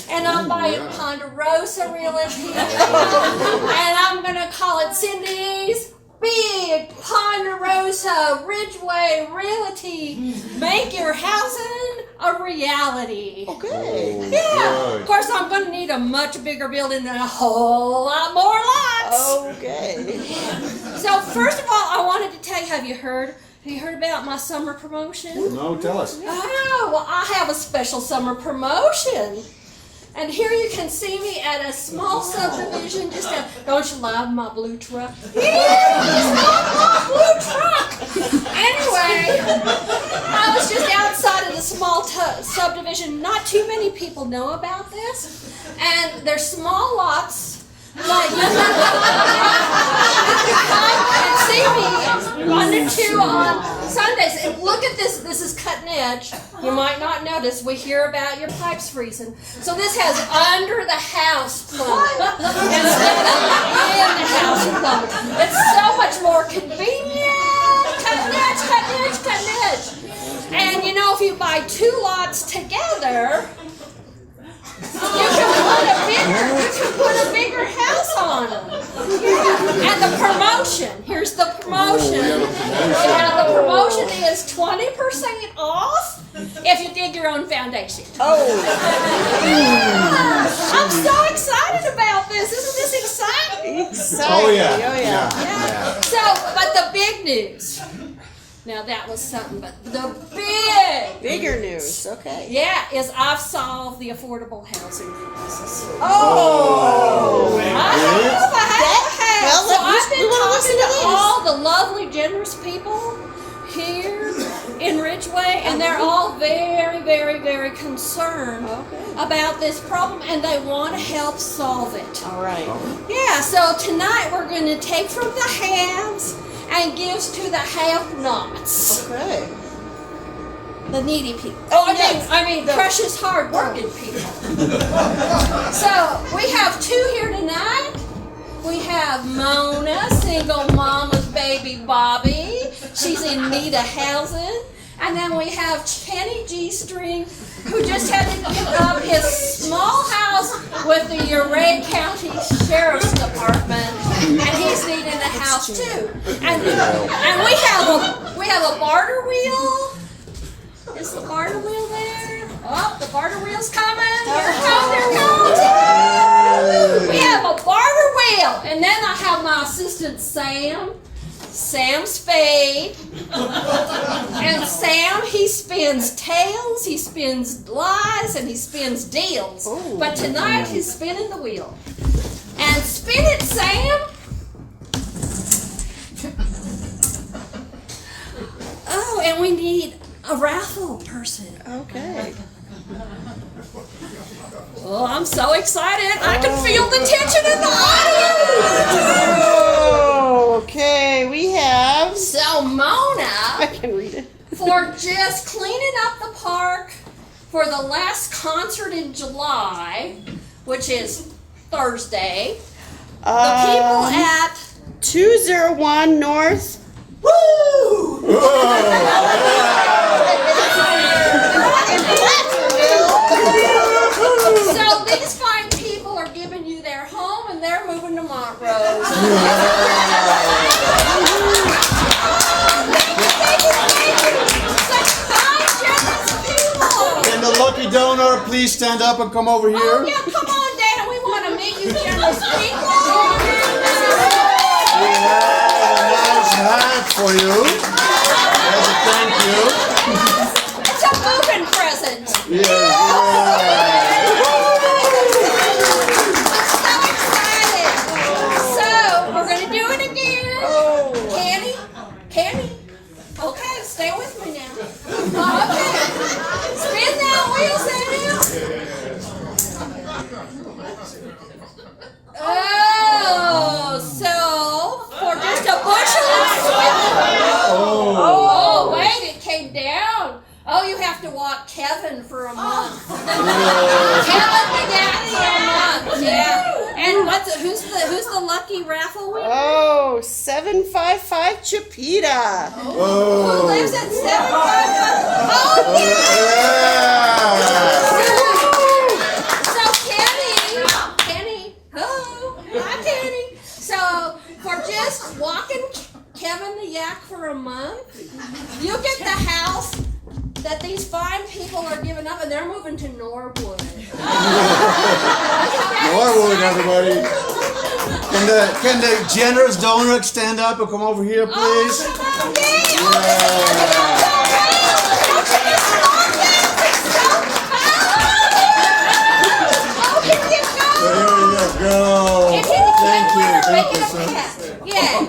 and I'm buying Ponderosa Realty, and I'm going to call it Cindy's Big Ponderosa Ridgeway Realty. Make your housing a reality. Okay. Yeah. Of course, I'm going to need a much bigger building and a whole lot more lots. Okay. So first of all, I wanted to tell you, have you heard You heard about my summer promotion? No, tell us. Oh, well, I have a special summer promotion. And here you can see me at a small subdivision. Don't you love my blue truck? Yeah, my blue truck. Anyway, I was just outside of the small subdivision. Not too many people know about this. And they're small lots. Like you can come and see me 1 to 2 on Sundays. And look at this. This is cutting edge. You might not notice. We hear about your pipes freezing. So this has under the house plumbing instead of in the house plumbing. It's so much more convenient. Cutting edge, cutting edge, cutting edge. And you know, if you buy 2 lots together, you can put a bigger house on them. Yeah. And the promotion, here's the promotion. Yeah, the promotion is 20% off if you dig your own foundation. Oh. Yeah. I'm so excited about this. Isn't this exciting? Exciting. Oh, yeah. Oh, yeah. Yeah. So, but the big news. Now that was something, but the bigger news, okay. Yeah, is I've solved the affordable housing crisis. Oh! I have. Well, So I've we been wanna talking listen to to this. all the lovely, generous people here in Ridgeway, and they're all very, very, very concerned about this problem, and they want to help solve it. All right. Yeah, so tonight we're going to take from the haves and gives to the have-nots. Okay. The needy people. Oh, I mean, precious, hard-working people. So we have 2 here tonight. We have Mona, single mama's baby Bobby. She's in need of housing. And then we have Kenny G-String, who just had to give up his small house with the Ouray County Sheriff's Department, and he's needing a house too. And we have a barter wheel. Is the barter wheel there? Oh, the barter wheel's coming. Here it comes, here it comes. We have a barter wheel, and then I have my assistant Sam Spade. And Sam, he spins tails, he spins lies, and he spins deals. Ooh. But tonight he's spinning the wheel. And spin it, Sam. Oh, and we need a raffle person. Okay. Oh, I'm so excited. I can feel the tension in the audience. Oh, okay. We have. So Mona, I can read it. For just cleaning up the park for the last concert in July, which is Thursday. The people at 201 North. Woo! So these fine people are giving you their home, and they're moving to Montrose. Can the lucky donor please stand up and come over here? Oh yeah, come on down. We want to meet you, generous people. We have a nice hat for you as a thank you. It's a moving present. Yeah. So we're gonna do it again. Candy. Okay, stay with me now. Okay. Spin that wheel, Sam. Oh, so for just a bushel of sweet. Oh, wait, it came down. Oh, you have to walk Kevin for a month. Kevin the daddy a month. Yeah. And who's the lucky raffle winner? Oh, 755 Chipita. Who lives at 755? Oh, yeah! So Kenny, hi Kenny. So for just walking Kevin the yak for a month, you get the house that these fine people are giving up, and they're moving to Norwood. Norwood, everybody. Can the generous donor stand up and come over here, please? Go. Thank you, sir. Yeah.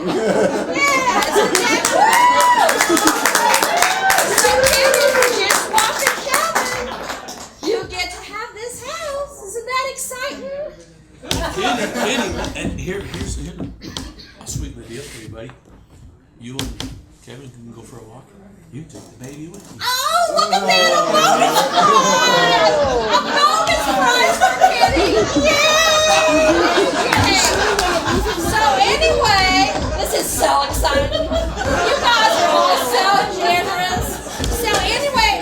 You get to have this house. Isn't that exciting? Kenny, and here's I'll sweeten the deal for you, buddy. You and Kevin can go for a walk. You can take the baby with you. Oh, look at that! A bonus prize for Kenny! Yay! So anyway, this is so exciting. You guys are all so generous. So anyway,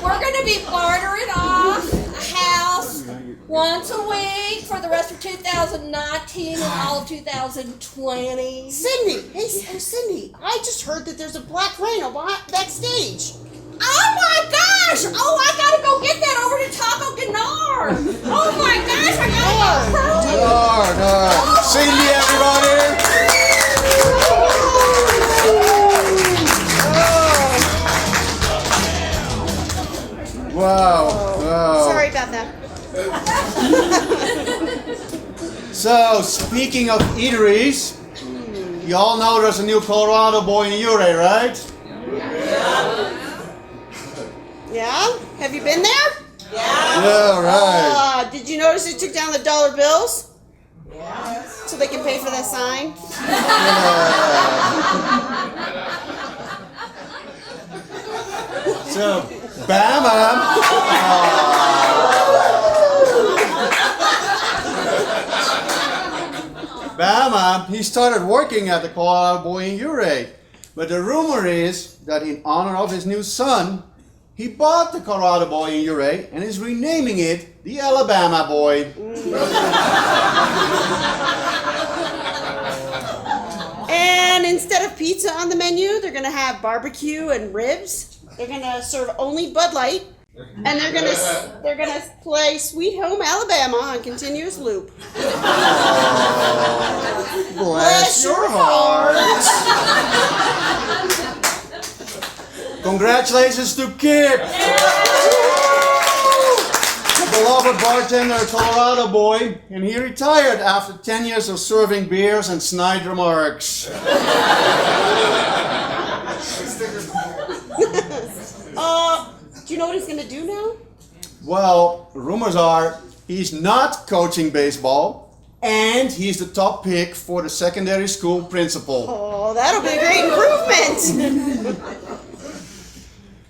we're going to be bartering off a house once a week for the rest of 2019 and all of 2020. Cindy, hey Cindy, I just heard that there's a black rhino backstage. Oh my gosh! Oh, I gotta go get that over to Taco Ganar. Oh my gosh, I gotta go hurry. Cindy, everybody. Wow. Sorry about that. So, speaking of eateries, you all know there's a new Colorado boy in Ouray, right? Yeah? Have you been there? Yeah, right. Did you notice they took down the dollar bills? Yes. So they can pay for that sign? So, Bama. Bama, he started working at the Colorado boy in Ouray. But the rumor is that in honor of his new son, he bought the Colorado boy in Ouray and is renaming it the Alabama boy. And instead of pizza on the menu, they're gonna have barbecue and ribs. They're gonna serve only Bud Light, and they're gonna play Sweet Home Alabama on continuous loop. Bless your heart. Congratulations to Kip. The beloved bartender, Colorado boy, and he retired after 10 years of serving beers and snide remarks. Do you know what he's gonna do now? Well, rumors are he's not coaching baseball, and he's the top pick for the secondary school principal. Oh, that'll be a great improvement.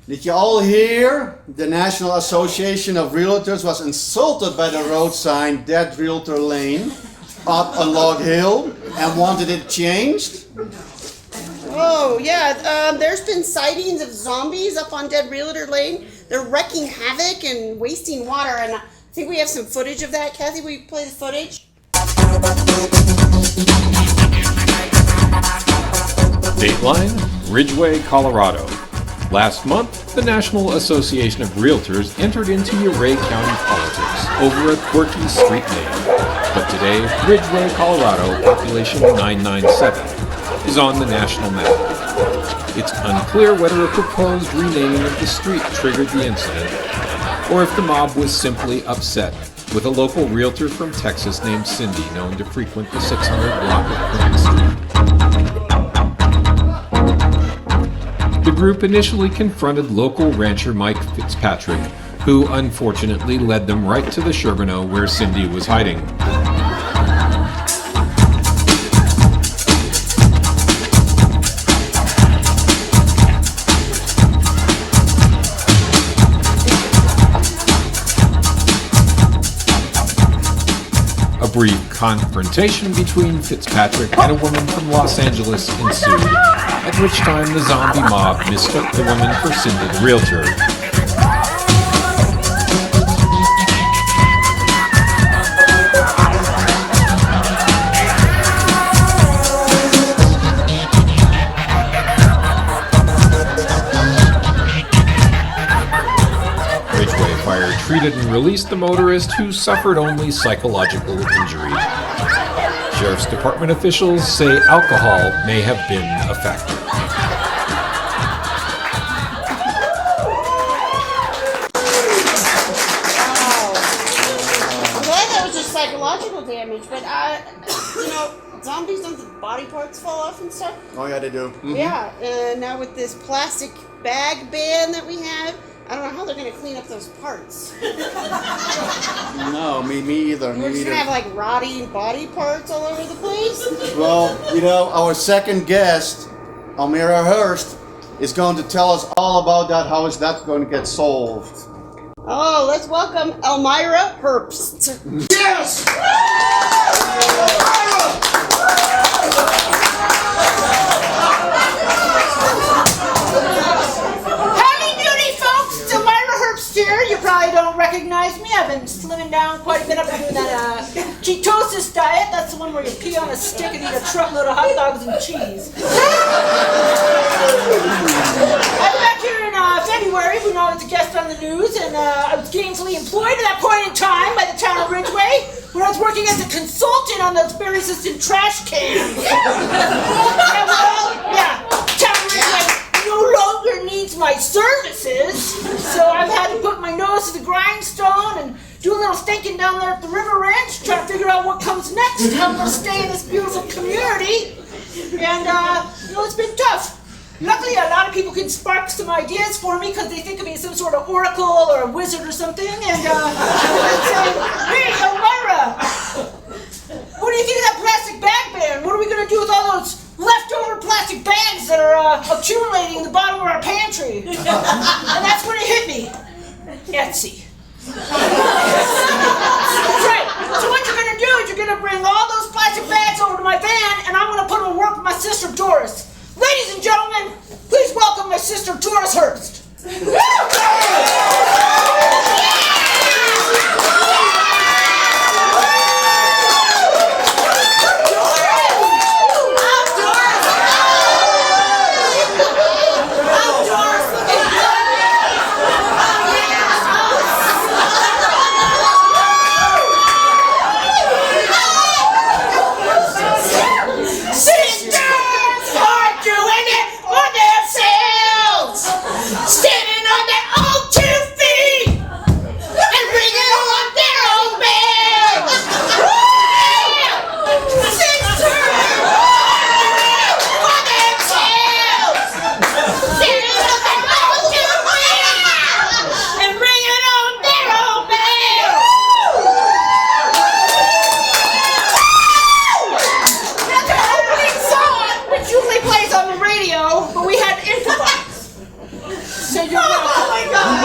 Did you all hear? The National Association of Realtors was insulted by the road sign Dead Realtor Lane up on Log Hill and wanted it changed. Oh, yeah, there's been sightings of zombies up on Dead Realtor Lane. They're wreaking havoc and wasting water, and I think we have some footage of that. Kathy, will you play the footage? Dateline, Ridgway, Colorado. Last month, the National Association of Realtors entered into Ouray County politics over a quirky street name. But today, Ridgway, Colorado, population 997, is on the national map. It's unclear whether a proposed renaming of the street triggered the incident, or if the mob was simply upset with a local realtor from Texas named Cindy known to frequent the 600 block of Plymouth Street. The group initially confronted local rancher Mike Fitzpatrick, who unfortunately led them right to the Sherbino where Cindy was hiding. A brief confrontation between Fitzpatrick and a woman from Los Angeles ensued, at which time the zombie mob mistook the woman for Cindy the realtor. Treated and released the motorist who suffered only psychological injury. Sheriff's Department officials say alcohol may have been a factor. I'm glad that was just psychological damage, but zombies, don't the body parts fall off and stuff? Oh yeah, they do. Mhm. Yeah, and now with this plastic bag ban that we have, I don't know how they're going to clean up those parts. No, me either. We're just going to have like rotting body parts all over the place? Well, our second guest, Elmira Herbst, is going to tell us all about that. How is that going to get solved? Oh, let's welcome Elmira Herbst. Yes! Here, you probably don't recognize me. I've been slimming down quite a bit. I've been doing that ketosis diet. That's the one where you pee on a stick and eat a truckload of hot dogs and cheese. I was back here in February when I was a guest on the news, and I was gainfully employed at that point in time by the town of Ridgeway when I was working as a consultant on those very resistant trash cans. Town of Ridgeway no longer needs my services, so I've had to put my nose to the grindstone and do a little thinking down there at the river ranch, trying to figure out what comes next, how I'm going to stay in this beautiful community, and it's been tough. Luckily, a lot of people can spark some ideas for me because they think of me as some sort of oracle or a wizard or something, and they say, "Hey, Elmira, what do you think of that plastic bag ban? What are we going to do with all those leftover plastic bags that are accumulating in the bottom of our pantry?" And that's when it hit me. Etsy. That's right. So what you're going to do is you're going to bring all those plastic bags over to my van, and I'm going to put them to work with my sister Doris. Ladies and gentlemen, please welcome my sister Doris Herbst. Standing on their own 2 feet and bringing on their own beds. Sisters for themselves. Standing on their own 2 feet and bringing on their own beds. That's our opening song, which usually plays on the radio, but we had to improvise. So you're oh my God!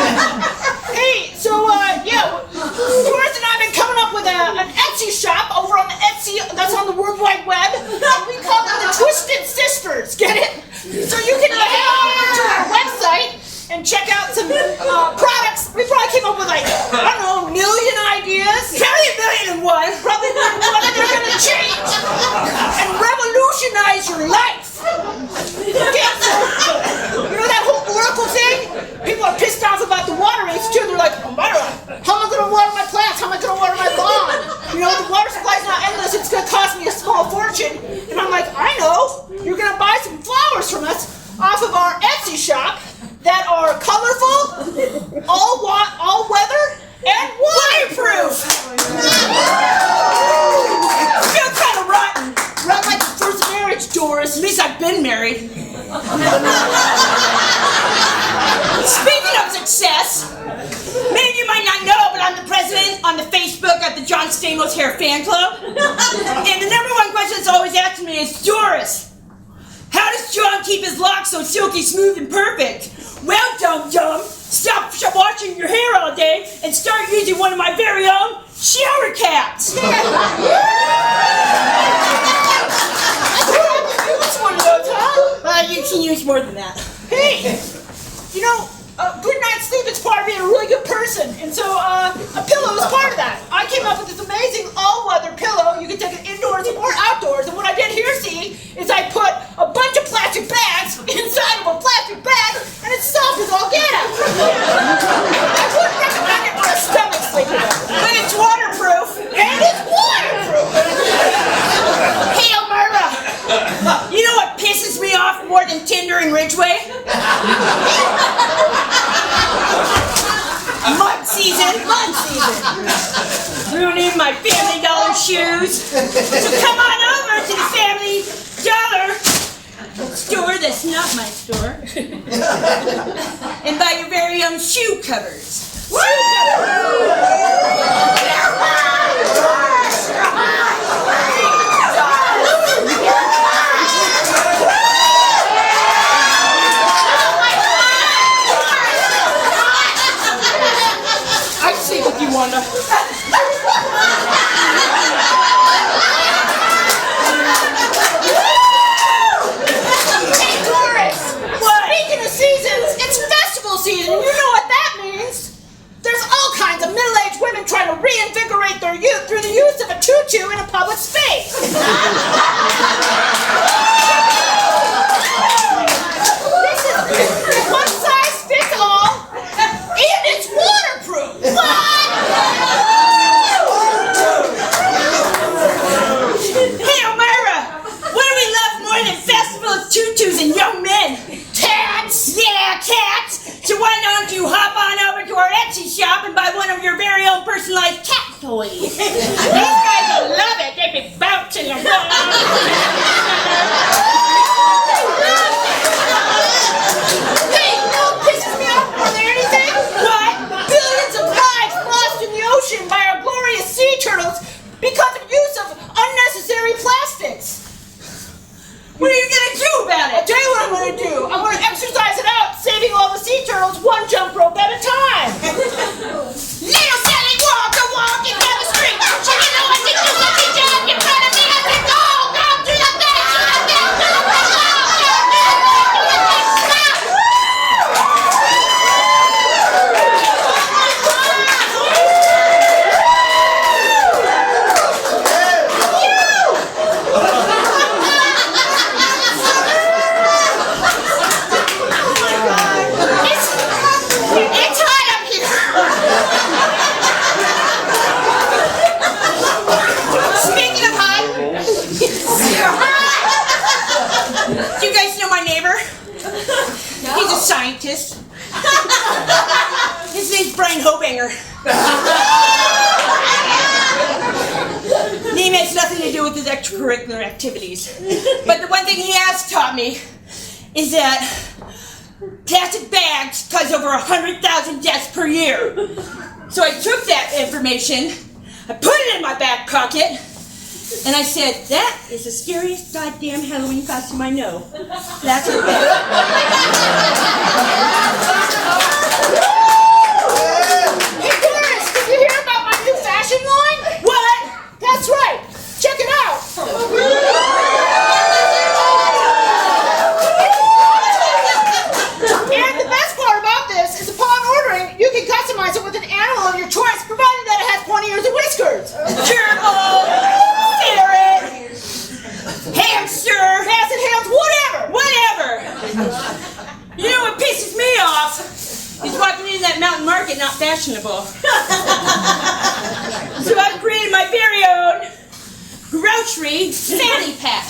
Hey, so Doris and I have been coming up with an Etsy shop over on the Etsy, that's on the World Wide Web. We call them the Twisted Sisters, get it? So you can head over to our website and check out some products. We probably came up with like, I don't know, a million ideas. Probably a million and one. Probably one that they're going to change and revolutionize your life. Okay, so, that whole oracle thing? People are pissed off about the water rates too. They're like, how am I going to water my plants? How am I going to water my lawn? The water supply's not endless. It's going to cost me a small fortune. And I'm like, I know. You're going to buy some flowers from us off of our Etsy shop that are colorful, all weather, and waterproof. Feel kind of rotten. Rotten like the first marriage, Doris. At least I've been married. Speaking of success, many of you might not know, but I'm the president on the Facebook at the John Stamos Hair Fan Club. And the number one question that's always asked me is, Doris, how does John keep his locks so silky smooth and perfect? Well, dum-dum, stop washing your hair all day and start using one of my very own shower caps. What's one of those, huh? You can use more than that. Hey, good night's sleep is part of being a really good person, and so a pillow is part of that. I came up with this amazing all-weather pillow. You can take it indoors or outdoors, and what I did here, see, is I put a bunch of plastic bags inside of a plastic bag, and it's soft as all get out. I wouldn't recommend it for a stomach sleeper, but it's waterproof, and it's waterproof. Ridgeway. Mud season. Mud season. Ruining my Family Dollar shoes. So come on over to the Family Dollar store that's not my store and buy your very own shoe covers. Shoe I see what you want to. Hey, Doris! What? Speaking of seasons, it's festival season. You know what that means? There's all kinds of middle-aged women trying to reinvigorate their youth through the use of a tutu in a public space. This is one size fits all, and it's waterproof. What? Hey, Elmira! What do we love more than festivals, tutus, and young men? Cats! Yeah, cats! So why don't you hop on over to our Etsy shop and buy one of your very own personalized cat toys? These guys will love it. They'd be bouncing around. Hey, you know what pisses me off more than anything? What? Billions of lives lost in the ocean by our glorious sea turtles because of use of unnecessary plastics. What are you gonna do about it? I'll tell you what I'm gonna do. I'm gonna exercise it out, saving all the sea turtles one jump rope at a time. Little Sally, walking down the street. She didn't know what to do, so she jumped in front of me. I said, go through the fence, It's hot up here. Speaking of hot, do you guys know my neighbor? He's a scientist. His name's Brian Hobanger. Name has nothing to do with his extracurricular activities. But the one thing he has taught me is that plastic bags cause over 100,000 deaths per year. So I took that information, I put it in my back pocket, and I said, that is the scariest goddamn Halloween costume I know. Plastic bag. Hey, Doris, did you hear about my new fashion line? What? That's right. Check it out. And the best part about this is upon ordering, you can customize it with an animal of your choice, provided that it has 20 years of whiskers. Gerbil, ferret, hamster, Basset hounds, whatever. You know what pisses me off? He's walking into that mountain market not fashionable. So I've created my very own grocery fanny pack.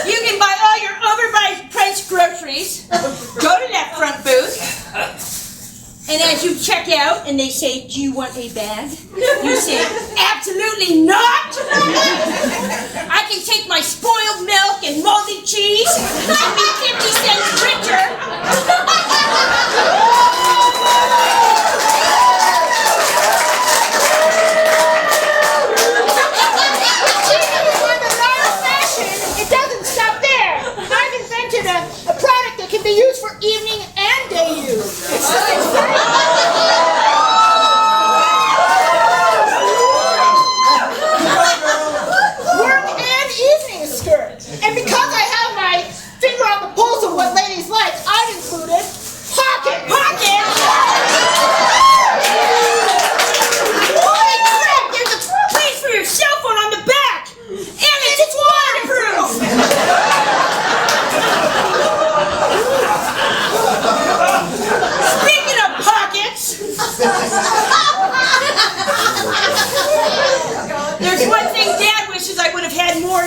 You can buy all your overpriced groceries, go to that front booth, and as you check out and they say, do you want a bag? You say, absolutely not! I can take my spoiled milk and moldy cheese and be 50 cents richer. It doesn't stop there. I've invented a product that can be used for evening and day use. Work and evening skirt. And because I have my finger on the pulse of what ladies like, I've included pocket.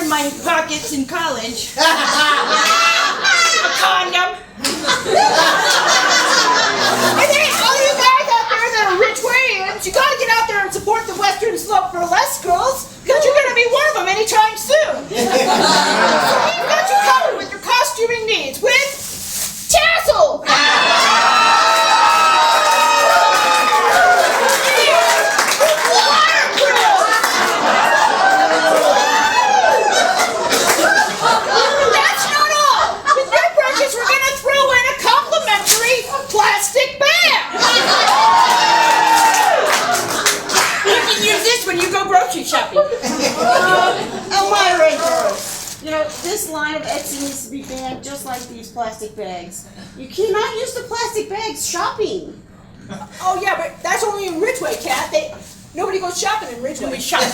in my pockets in college. A condom. And then all you guys out there that are rich Wayans, you gotta get out there and support the Western Slope Burlesque girls, because you're gonna be one of them anytime soon. So we've got you covered with your costuming needs with tassel. Plastic bag! You can use this when you go grocery shopping. Elmira girls, you know, this line of Etsy needs to be banned just like these plastic bags. You cannot use the plastic bags shopping. Oh yeah, but that's only in Ridgeway, Cat. Nobody goes shopping in Ridgeway. Nobody shopping.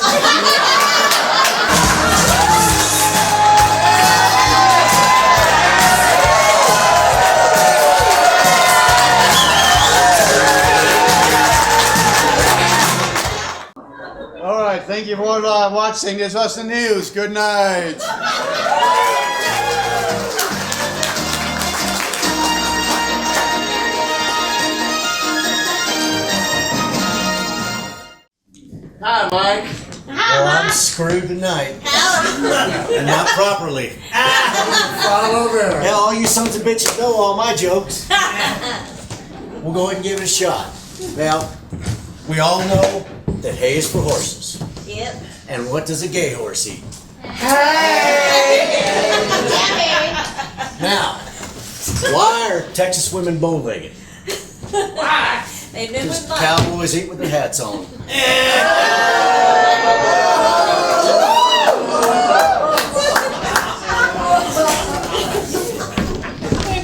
All right, thank you for watching. This was the news. Good night. Hi, Mike. Hi, Well, I'm screwed tonight. And not properly. Fall over. Yeah, all you sons of bitches know all my jokes. We'll go ahead and give it a shot. Now, we all know that hay is for horses. Yep. And what does a gay horse eat? Now, why are Texas women bow-legged? Why? They live with love. Cowboys eat with their hats on.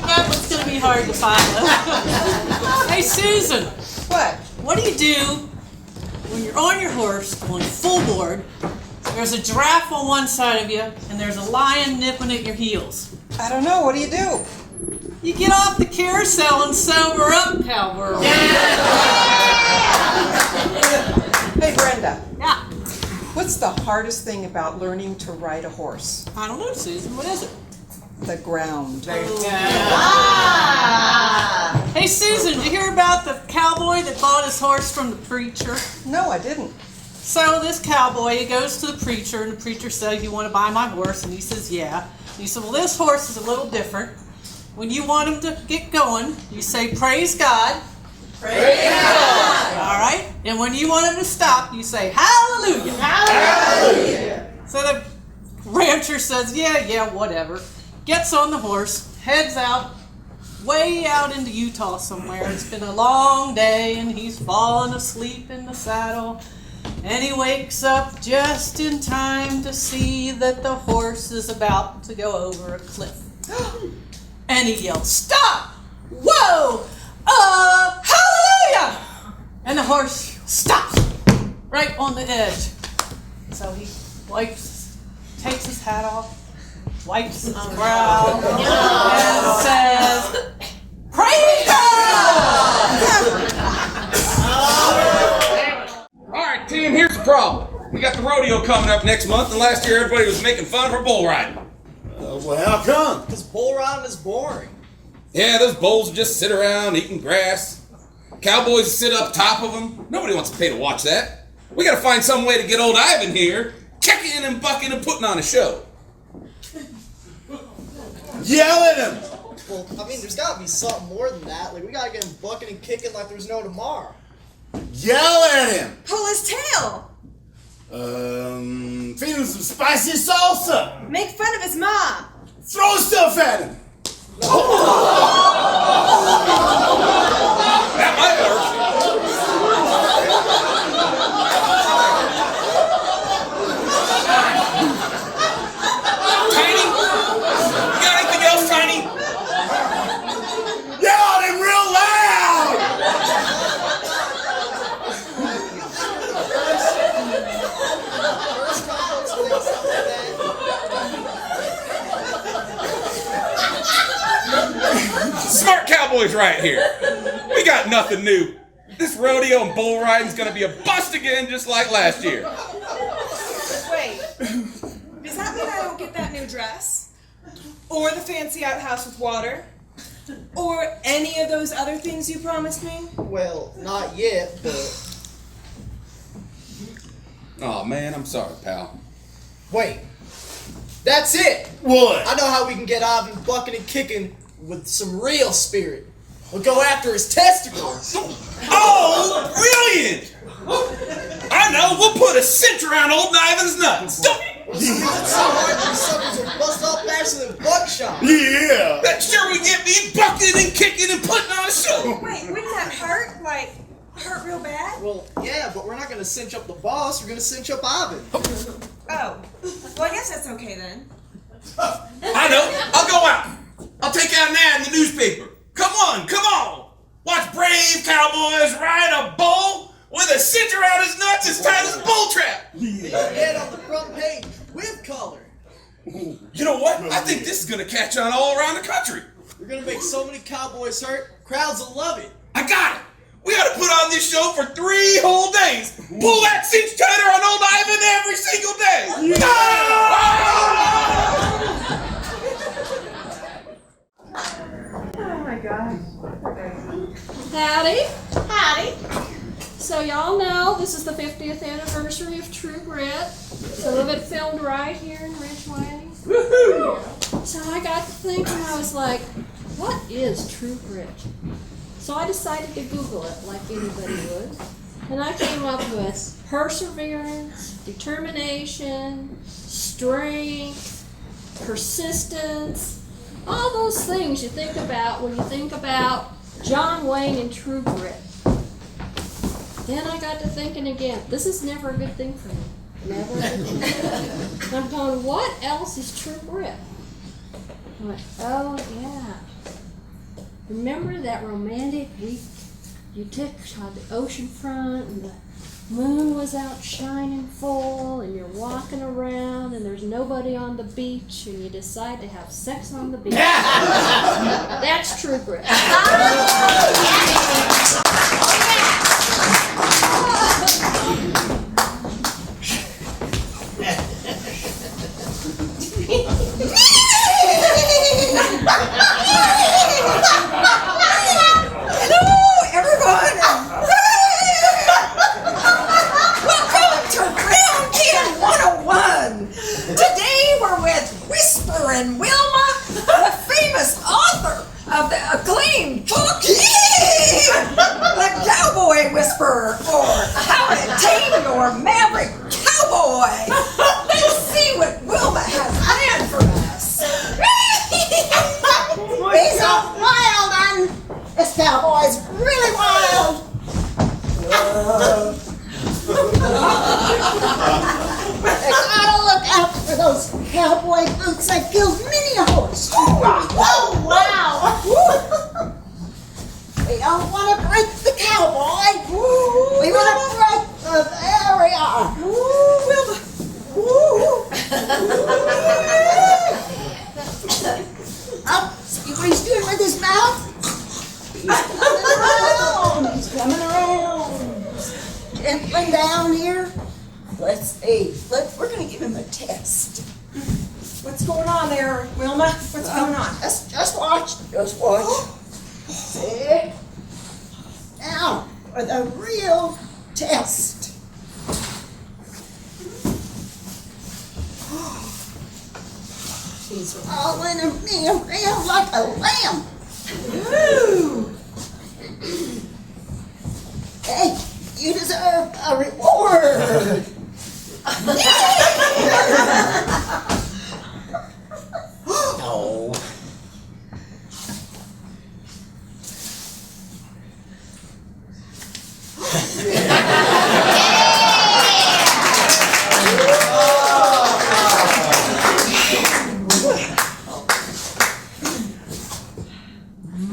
That one's gonna be hard to follow. Hey, Susan. What? What do you do when you're on your horse, on full board, there's a giraffe on one side of you, and there's a lion nipping at your heels? I don't know. What do you do? You get off the carousel and sober up, cowgirl. Hey, Brenda. Yeah. What's the hardest thing about learning to ride a horse? I don't know, Susan. What is it? The ground. Hey, Susan, did you hear about the cowboy that bought his horse from the preacher? No, I didn't. So this cowboy, he goes to the preacher, and the preacher says, "You want to buy my horse?" And he says, "Yeah." And he said, "Well, this horse is a little different. When you want him to get going, you say, 'Praise God.'" Praise God. All right? And when you want him to stop, you say, "Hallelujah." Hallelujah. So the rancher says, yeah, whatever. Gets on the horse, heads out, way out into Utah somewhere. It's been a long day, and he's fallen asleep in the saddle. And he wakes up just in time to see that the horse is about to go over a cliff. And he yells, "Stop! Whoa! Hallelujah!" And the horse stops right on the edge. So he takes his hat off, wipes his brow, and says, "Praise God!" Alright, team, here's the problem. We got the rodeo coming up next month, and last year everybody was making fun for bull riding. Well, how come? Because bull riding is boring. Yeah, those bulls just sit around eating grass. Cowboys sit up top of them. Nobody wants to pay to watch that. We gotta find some way to get old Ivan here, kicking and bucking and putting on a show. Yell at him! Well, I mean, there's gotta be something more than that. Like, we gotta get him bucking and kicking like there's no tomorrow. Yell at him! Pull his tail. Feed him some spicy salsa! Make fun of his mom. Throw stuff at him! That might work. Tiny? You got anything else, Tiny? Yell at him real loud! Smart cowboys right here. We got nothing new. This rodeo and bull riding's gonna be a bust again just like last year. Wait. Is that mean I don't get that new dress? Or the fancy outhouse with water? Or any of those other things you promised me? Well, not yet, but... Oh man, I'm sorry, pal. Wait. That's it! What? I know how we can get Ivan bucking and kicking with some real spirit. We'll go after his testicles. Oh, brilliant! I know, we'll put a cinch around old Ivan's nuts. So hard these suckers are bust off faster than buckshot. Yeah! That sure would get me bucking and kicking and putting on a show. Wait, wouldn't that hurt? Like, hurt real bad? Well, yeah, but we're not gonna cinch up the boss, we're gonna cinch up Ivan. Oh. Well, I guess that's okay then. I know, I'll go out. I'll take out an ad in the newspaper. Come on, come on. Watch brave cowboys ride a bull with a cinch around his nuts as tight as a bull trap. Head on the front page with color. You know what? I think this is going to catch on all around the country. We're gonna make so many cowboys hurt, crowds will love it. I got it. We ought to put on this show for 3 whole days. Pull that cinch tighter on old Ivan every single day. Oh my gosh. Howdy. Howdy. So y'all know this is the 50th anniversary of True Grit. Some of it filmed right here in Ridgeway. Woohoo! So I got to thinking, I was like, what is True Grit? So I decided to Google it like anybody would. And I came up with perseverance, determination, strength, persistence, all those things you think about when you think about John Wayne and True Grit. Then I got to thinking again, this is never a good thing for me. Never a good thing. I'm going, what else is True Grit? I went, oh yeah. Remember that romantic week you took on the ocean front and the moon was out shining full and you're walking around and there's nobody on the beach and you decide to have sex on the beach? That's True Grit. Hello, everyone. Welcome to Round 10 101. Today we're with Whisper and Wilma, the famous author of the acclaimed book, The Cowboy Whisper, or How to Tame Your Maverick Cowboy. Let's see what Wilma has planned for us. He's all wild, and this cowboy's really wild. I gotta look out for those cowboy boots that killed many a horse. Oh, wow. We don't want to break the cowboy. We want to break the area. See what he's doing with his mouth? He's coming around. Gently down here. Let's see. We're going to give him a test. What's going on there, Wilma? What's going on? Just watch. Just watch. See? Now, for the real test. He's rolling me around like a lamb. Ooh. Hey, you deserve a reward. No.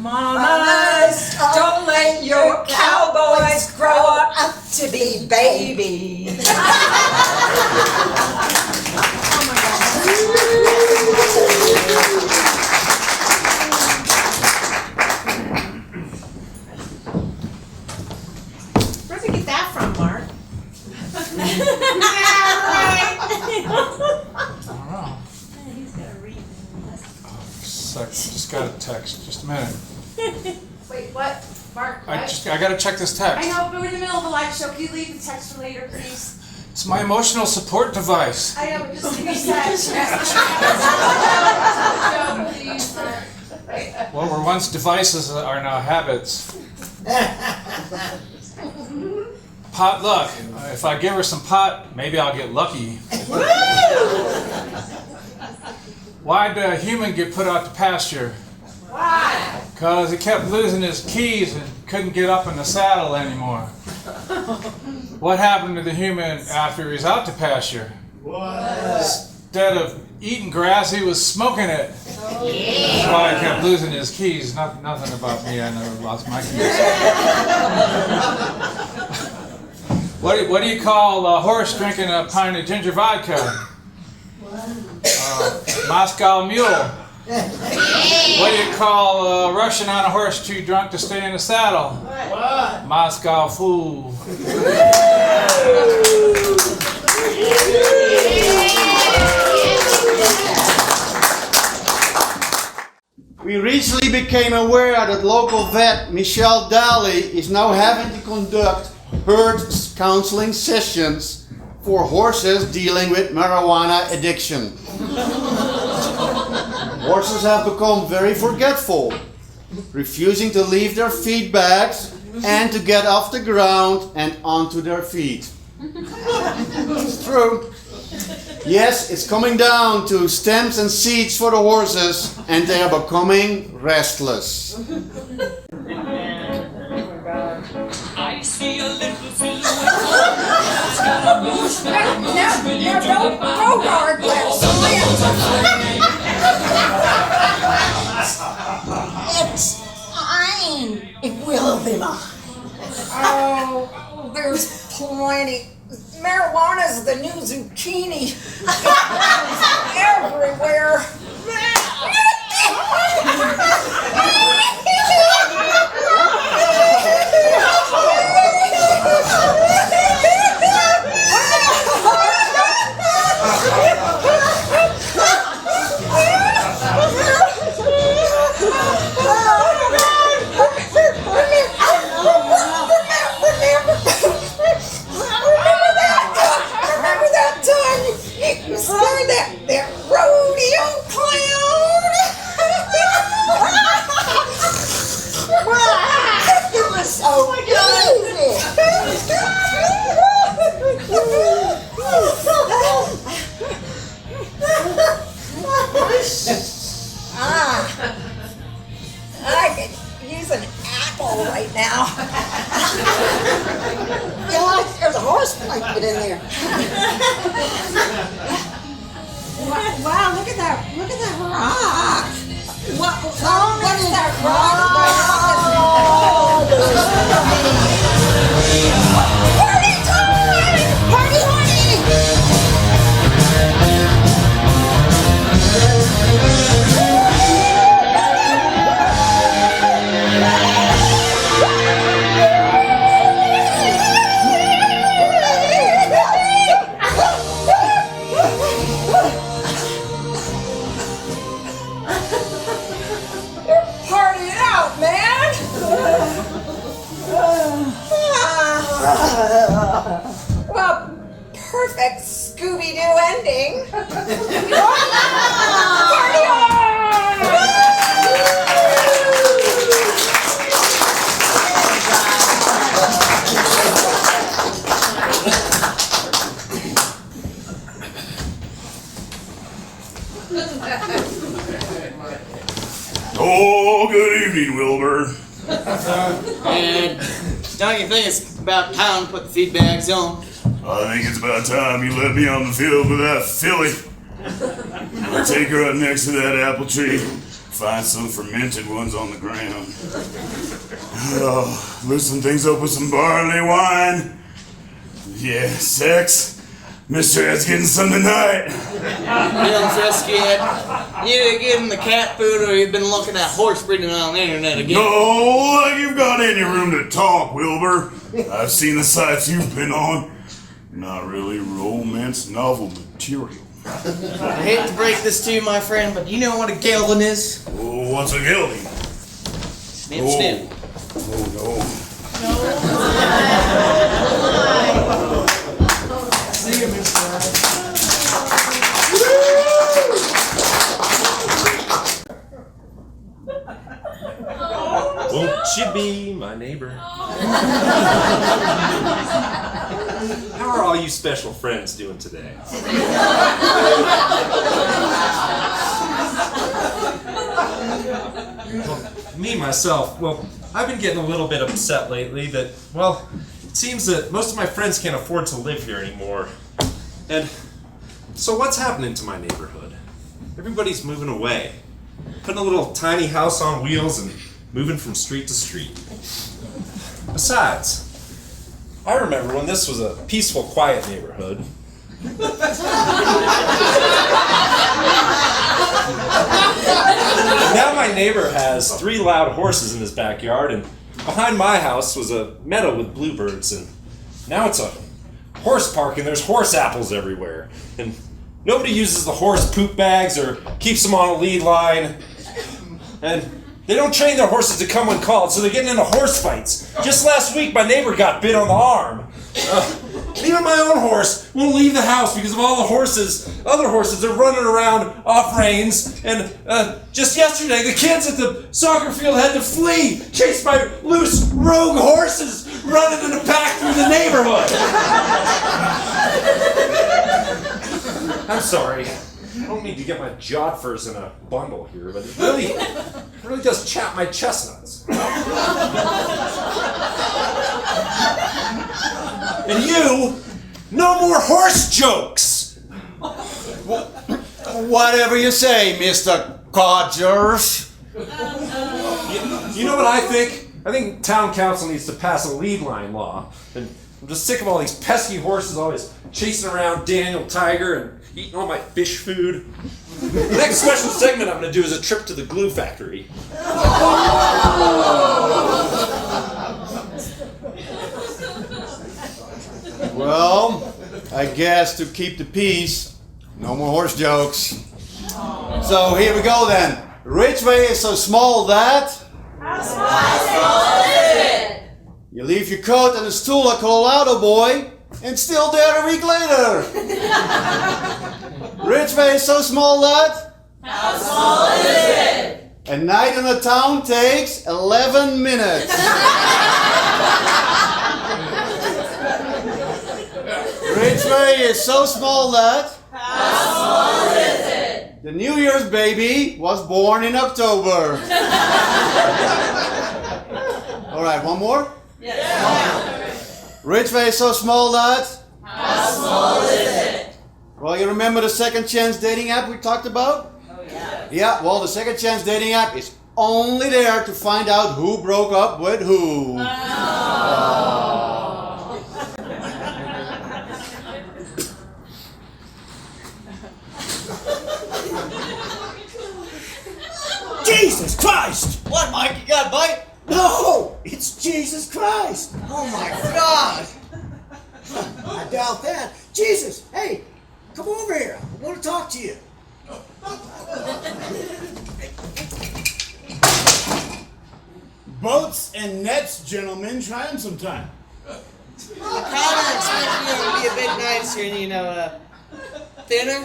Mamas, don't let your cowboys grow up to be babies. Where'd you get that from, Mark? second. Just got a text. Just a minute. Wait, what? Mark, what? I gotta check this text. I know, but we're in the middle of a live show. Can you leave the text for later, please? It's my emotional support device. I know, but just leave the text. What were once devices are now habits. Potluck. If I give her some pot, maybe I'll get lucky. Why'd a human get put out to pasture? Why? Because he kept losing his keys and couldn't get up in the saddle anymore. What happened to the human after he's out to pasture? Instead of eating grass, he was smoking it. That's why he kept losing his keys. Nothing about me. I never lost my keys. What do you call a horse drinking a pint of ginger vodka? Moscow Mule. What do you call Russian on a horse too drunk to stay in the saddle? What? Moscow Fool. We recently became aware that local vet Michelle Daly is now having to conduct Herbst counseling sessions for horses dealing with marijuana addiction. Horses have become very forgetful, refusing to leave their feed bags and to get off the ground and onto their feet. It's true. Yes, it's coming down to stems and seeds for the horses, and they are becoming restless. I see a little silhouette. Now don't go guard It's fine. It will be mine. Oh, there's plenty. Marijuana's the new zucchini. Everywhere. Remember that time you scared that rodeo clown? It was so I could use an apple right now. There's a horse blanket in there. Wow, look at that rock. What is that rock? Party time! Party honey! Partying out, man! Well, perfect Scooby-Doo ending. Party on! Oh, good evening, Wilbur. And don't you think it's about time to put the feed bags on? I think it's about time you let me on the field with that filly. I'll take her up next to that apple tree. Find some fermented ones on the ground. Oh, loosen things up with some barley wine. Yeah, sex. Mr. Ed's getting some tonight. Feeling frisky yet? You give him the cat food, or you've been looking at horse breeding on the internet again? No, like you've got any room to talk, Wilbur. I've seen the sites you've been on. Not really romance novel material. I hate to break this to you, my friend, but you know what a gelding is? Oh, what's a gelding? Snip, snip. Oh, no. See you, Mr. Won't you be my neighbor? How are all you special friends doing today? Me, myself, well, I've been getting a little bit upset lately that, well, it seems that most of my friends can't afford to live here anymore. And so what's happening to my neighborhood? Everybody's moving away, putting a little tiny house on wheels and moving from street to street. Besides, I remember when this was a peaceful, quiet neighborhood. Now my neighbor has 3 loud horses in his backyard, and behind my house was a meadow with bluebirds, and now it's a horse park and there's horse apples everywhere. And nobody uses the horse poop bags or keeps them on a lead line. And they don't train their horses to come when called, so they're getting into horse fights. Just last week, my neighbor got bit on the arm. Even my own horse won't leave the house because of all the other horses are running around off reins. And just yesterday, the kids at the soccer field had to flee, chased by loose, rogue horses running in a pack through the neighborhood. I'm sorry. I don't need to get my jodhpurs in a bundle here, but it really does chap my chestnuts. And you, no more horse jokes! Whatever you say, Mr. Codgers. You know what I think? I think town council needs to pass a lead line law. And I'm just sick of all these pesky horses always chasing around Daniel Tiger and eating all my fish food. The next special segment I'm going to do is a trip to the glue factory. Well, I guess to keep the peace, no more horse jokes. So here we go then. Ridgeway is so small that... How small is it? You leave your coat and a stool at Colorado boy, and still there a week later. Ridgeway is so small that... How small is it? A night in the town takes 11 minutes. Ridgeway is so small that... How small is it? The New Year's baby was born in October. Alright, one more? Yes. Ridgeway is so small that... How small is it? Well, you remember the second chance dating app we talked about? Oh, yeah. Yeah, well, the second chance dating app is only there to find out who broke up with who. Jesus Christ! What, Mike? You got a bite? No! It's Jesus Christ! Oh my God! I doubt that. Jesus, hey, come over here. I want to talk to you. Boats and nets, gentlemen. Try them sometime. I kind of expected you to be a bit nicer and, thinner.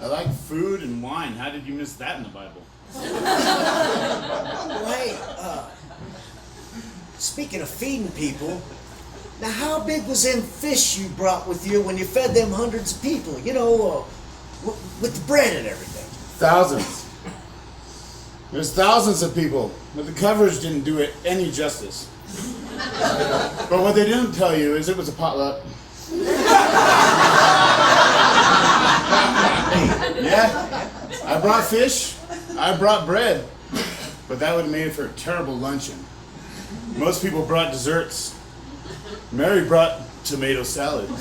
I like food and wine. How did you miss that in the Bible? Hey, speaking of feeding people, now how big was them fish you brought with you when you fed them hundreds of people? You know, with the bread and everything. Thousands. There's thousands of people, but the covers didn't do it any justice. But what they didn't tell you is it was a potluck. Yeah, I brought fish, I brought bread, but that would have made it for a terrible luncheon. Most people brought desserts. Mary brought tomato salad. I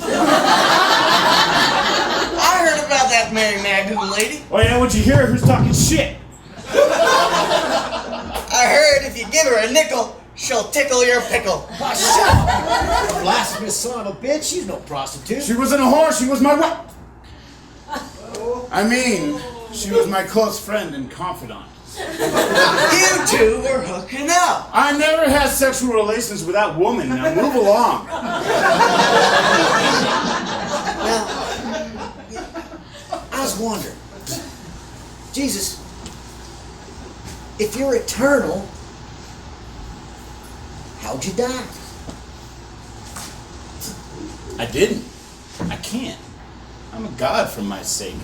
heard about that Mary Magdalene lady. Oh yeah, what'd you hear? Who's talking shit? I heard if you give her a nickel, she'll tickle your pickle. Oh, shut up! Blasphemous son of a bitch, she's no prostitute. She wasn't a whore, she was my wife. I mean, she was my close friend and confidant. You two were hooking up. I never had sexual relations with that woman. Now move along. Well, I was wondering, Jesus, if you're eternal, how'd you die? I didn't. I can't. I'm a god for my sake.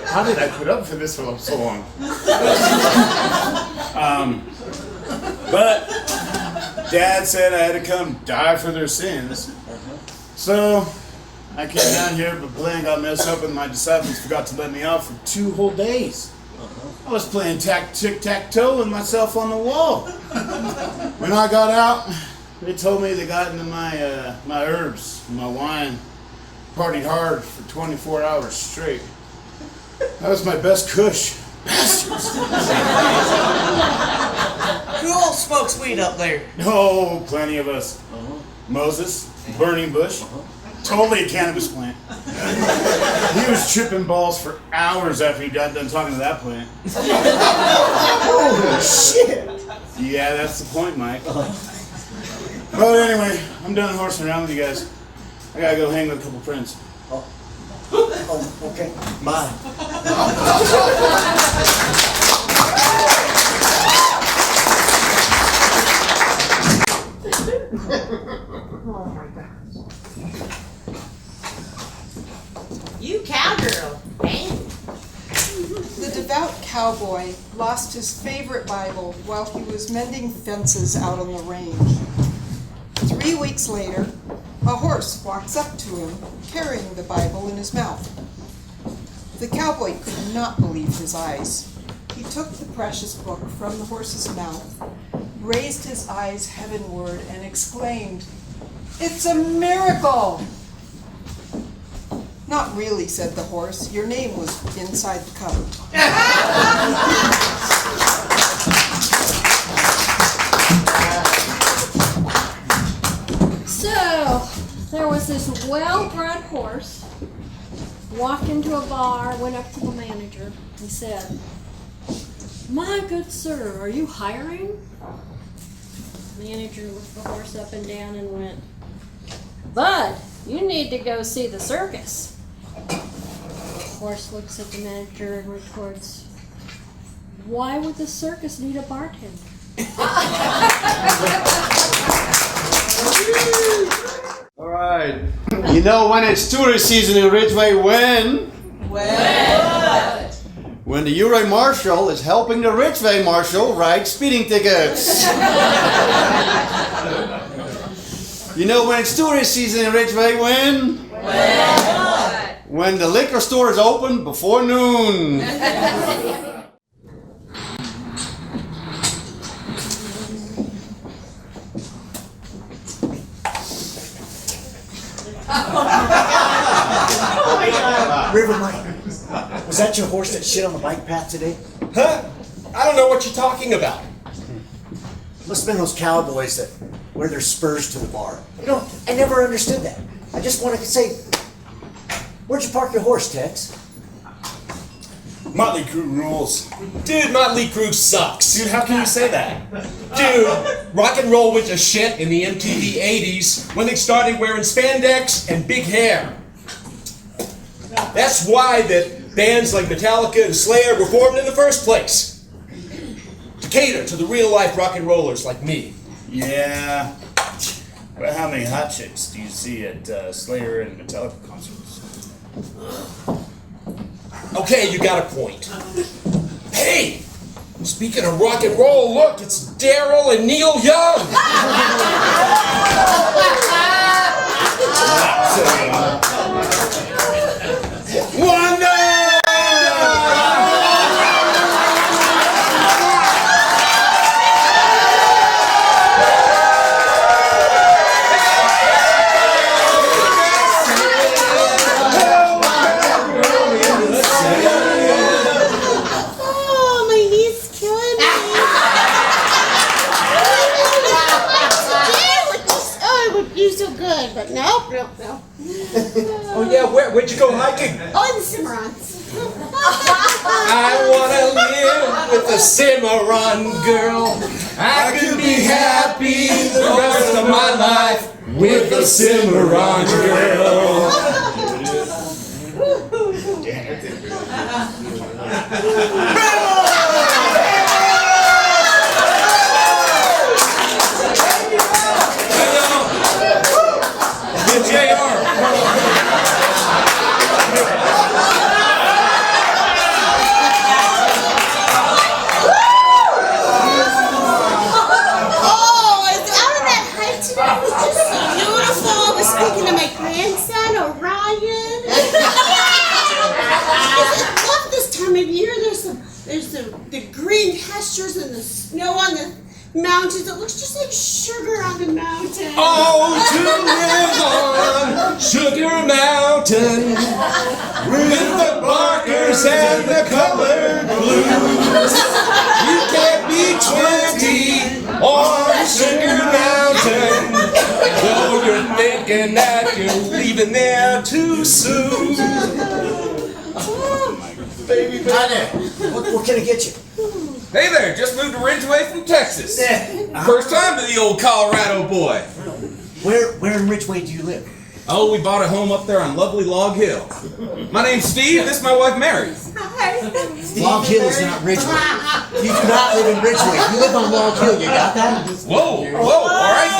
How did I put up for this for so long? But Dad said I had to come die for their sins. So I came down here, but Glenn got messed up and my disciples forgot to let me out for 2 whole days. I was playing tic-tac-toe with myself on the wall. When I got out, they told me they got into my herbs, my wine, partied hard for 24 hours straight. That was my best kush. Bastards. Who all smokes weed up there? Oh, plenty of us. Moses, burning bush, totally a cannabis plant. He was tripping balls for hours after he got done talking to that plant. Holy shit! Yeah, that's the point, Mike. But anyway, I'm done horsing around with you guys. I gotta go hang with a couple friends. Oh, okay. Bye. Oh my God. You cowgirl. Bang. The devout cowboy lost his favorite Bible while he was mending fences out on the range. 3 weeks later, a horse walks up to him, carrying the Bible in his mouth. The cowboy could not believe his eyes. He took the precious book from the horse's mouth, raised his eyes heavenward, and exclaimed, "It's a miracle!" "Not really," said the horse. "Your name was inside the cover." So, there was this well-bred horse, walked into a bar, went up to the manager, and said, "My good sir, are you hiring?" The manager looked the horse up and down and went, "Bud, you need to go see the circus." The horse looks at the manager and retorts, "Why would the circus need a bartender?" All right. You know when it's tourist season in Ridgeway, when? When the URA Marshal is helping the Ridgeway Marshal write speeding tickets. You know when it's tourist season in Ridgeway, when? When the liquor store is open before noon. River Mike, was that your horse that shit on the bike path today? Huh? I don't know what you're talking about. Must have been those cowboys that wear their spurs to the bar. You know, I never understood that. I just want to say, where'd you park your horse, Tex? Motley Crue rules. Dude, Motley Crue sucks. Dude, how can you say that? Dude, rock and roll went to shit in the MTV 80s when they started wearing spandex and big hair. That's why that bands like Metallica and Slayer were formed in the first place. To cater to the real-life rock and rollers like me. Yeah. But how many hot chicks do you see at Slayer and Metallica concerts? Okay, you got a point. Hey! Speaking of rock and roll, look, it's Daryl and Neil Young! Wonder! Oh, my knees Oh yeah, where'd you go hiking? Oh, in the Cimarrons. I wanna live with a Cimarron girl. I could be happy the rest of my life with a Cimarron girl. Speaking of my grandson, Orion. I love this time of year. There's the green pastures and the snow on the mountains. It looks just like sugar on the mountain. Oh, to live on Sugar Mountain with the barkers and the colored blues. You can't be 20 on Sugar Mountain, though you're thinking that you're leaving there too soon. Baby, what can I get you? Hey there, just moved to Ridgeway from Texas. First time to the old Colorado boy. Where in Ridgeway do you live? Oh, we bought a home up there on lovely Log Hill. My name's Steve, this is my wife Mary. Log Hill is not Ridgeway. You do not live in Ridgeway. You live on Log Hill, you got that? Whoa, all right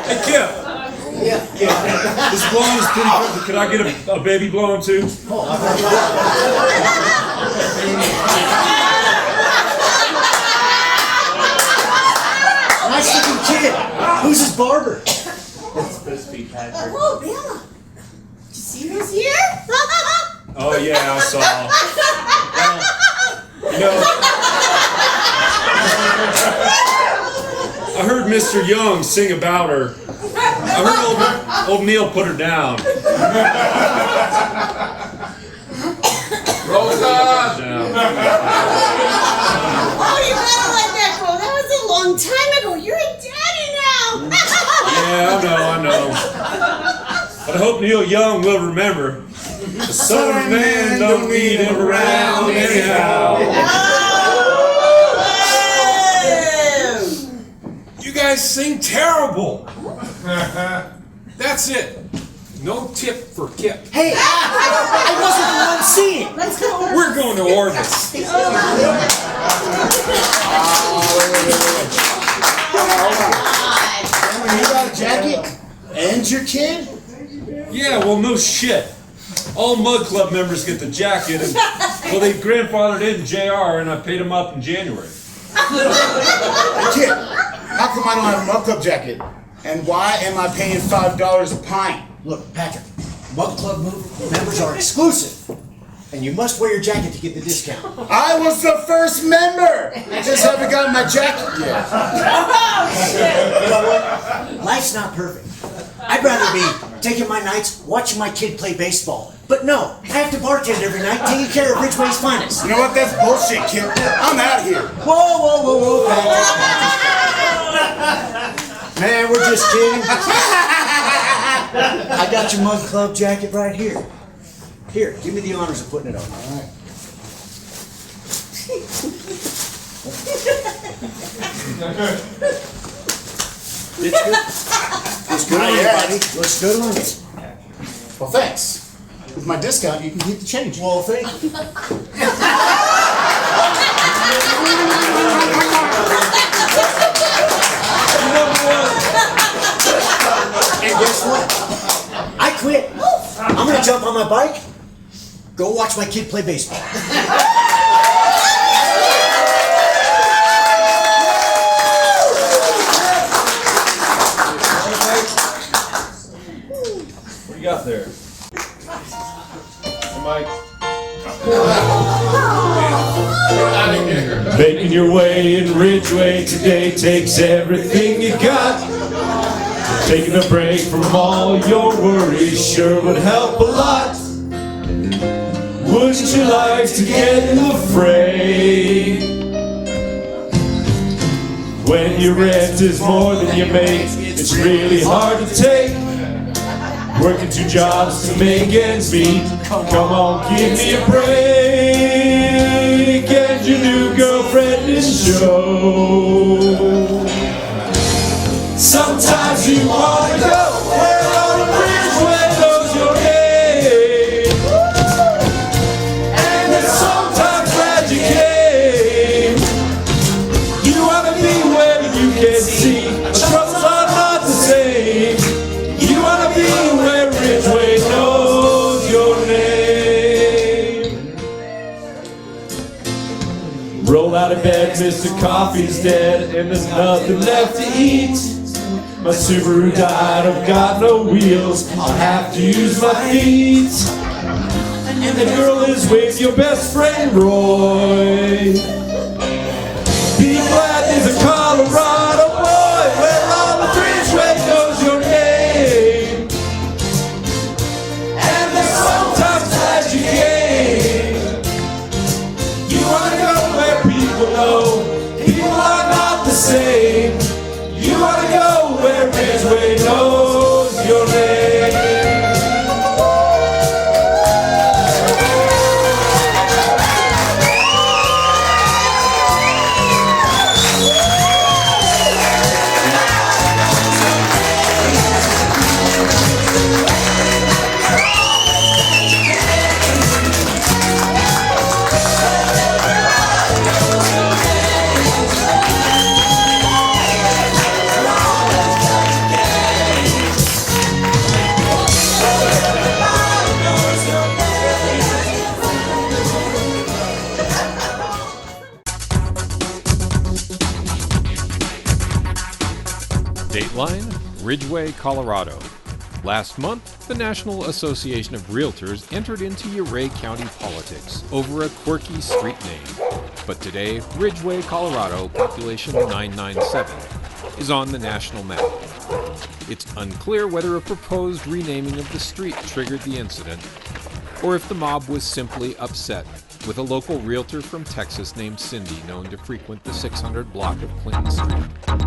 Hey, Kip. Yeah. This blowing is pretty good. Could I get a baby blowing too? Nice looking kid. Who's his barber? It's supposed to be Patrick. Oh, Bella. Did you see who's here? Oh yeah, I saw. You know, I heard Mr. Young sing about her. I heard old Neil put her down. Rosa! Oh, you better let that go. That was a long time ago. You're a daddy now. Yeah, I know. But I hope Neil Young will remember. The southern man don't need him around anyhow. You guys sing terrible. That's it. No tip for Kip. Hey, I wasn't the one singing. Let's go. We're going to Orvis. You got a jacket? And your kid? Yeah, well, no shit. All Mud Club members get the jacket, and well, they grandfathered in JR, and I paid him up in January. Kid, how come I don't have a Mud Club jacket? And why am I paying $5 a pint? Look, Patrick, Mud Club members are exclusive, and you must wear your jacket to get the discount. I was the first member! I just haven't gotten my jacket yet. You know what? Life's not perfect. I'd rather be taking my nights watching my kid play baseball. But no, I have to bartend every night, taking care of Ridgeway's finest. You know what? That's bullshit, kid. I'm out of here. Whoa, Patrick. Man, we're just kidding. I got your Mud Club jacket right here. Here, give me the honors of putting it on. All right. It's good. It's good on you, buddy. Looks good on you. Well, thanks. With my discount, you can keep the change. Well, thank you. And guess what? I quit. I'm gonna jump on my bike, go watch my kid play baseball. What do you got there? Hey, Mike. Making your way in Ridgeway today takes everything you got. Taking a break from all your worries sure would help a lot. Wouldn't you like to get in the fray? When your rent is more than you make, it's really hard to take. Working 2 jobs to make ends meet. Come on, give me a break. And your new girlfriend is show. Sometimes you wanna go where on a bridge where knows your name. And then sometimes glad you came. You wanna be where you can see the troubles are not the same. You wanna be where Ridgeway knows your name. Roll out of bed, Mr. Coffee's dead, and there's nothing left to eat. My Subaru died, I've got no wheels, I'll have to use my feet. And the girl is with your best friend Roy. Be glad there's a Colorado boy where on the bridgeway knows your name. And then sometimes glad you came. You wanna go where people know people are not the same. You wanna go where Ridgeway knows your name. Dateline, Ridgeway, Colorado. Last month, the National Association of Realtors entered into Uray County politics over a quirky street name. But today, Ridgeway, Colorado, population 997, is on the national map. It's unclear whether a proposed renaming of the street triggered the incident, or if the mob was simply upset with a local realtor from Texas named Cindy known to frequent the 600 block of Clinton Street.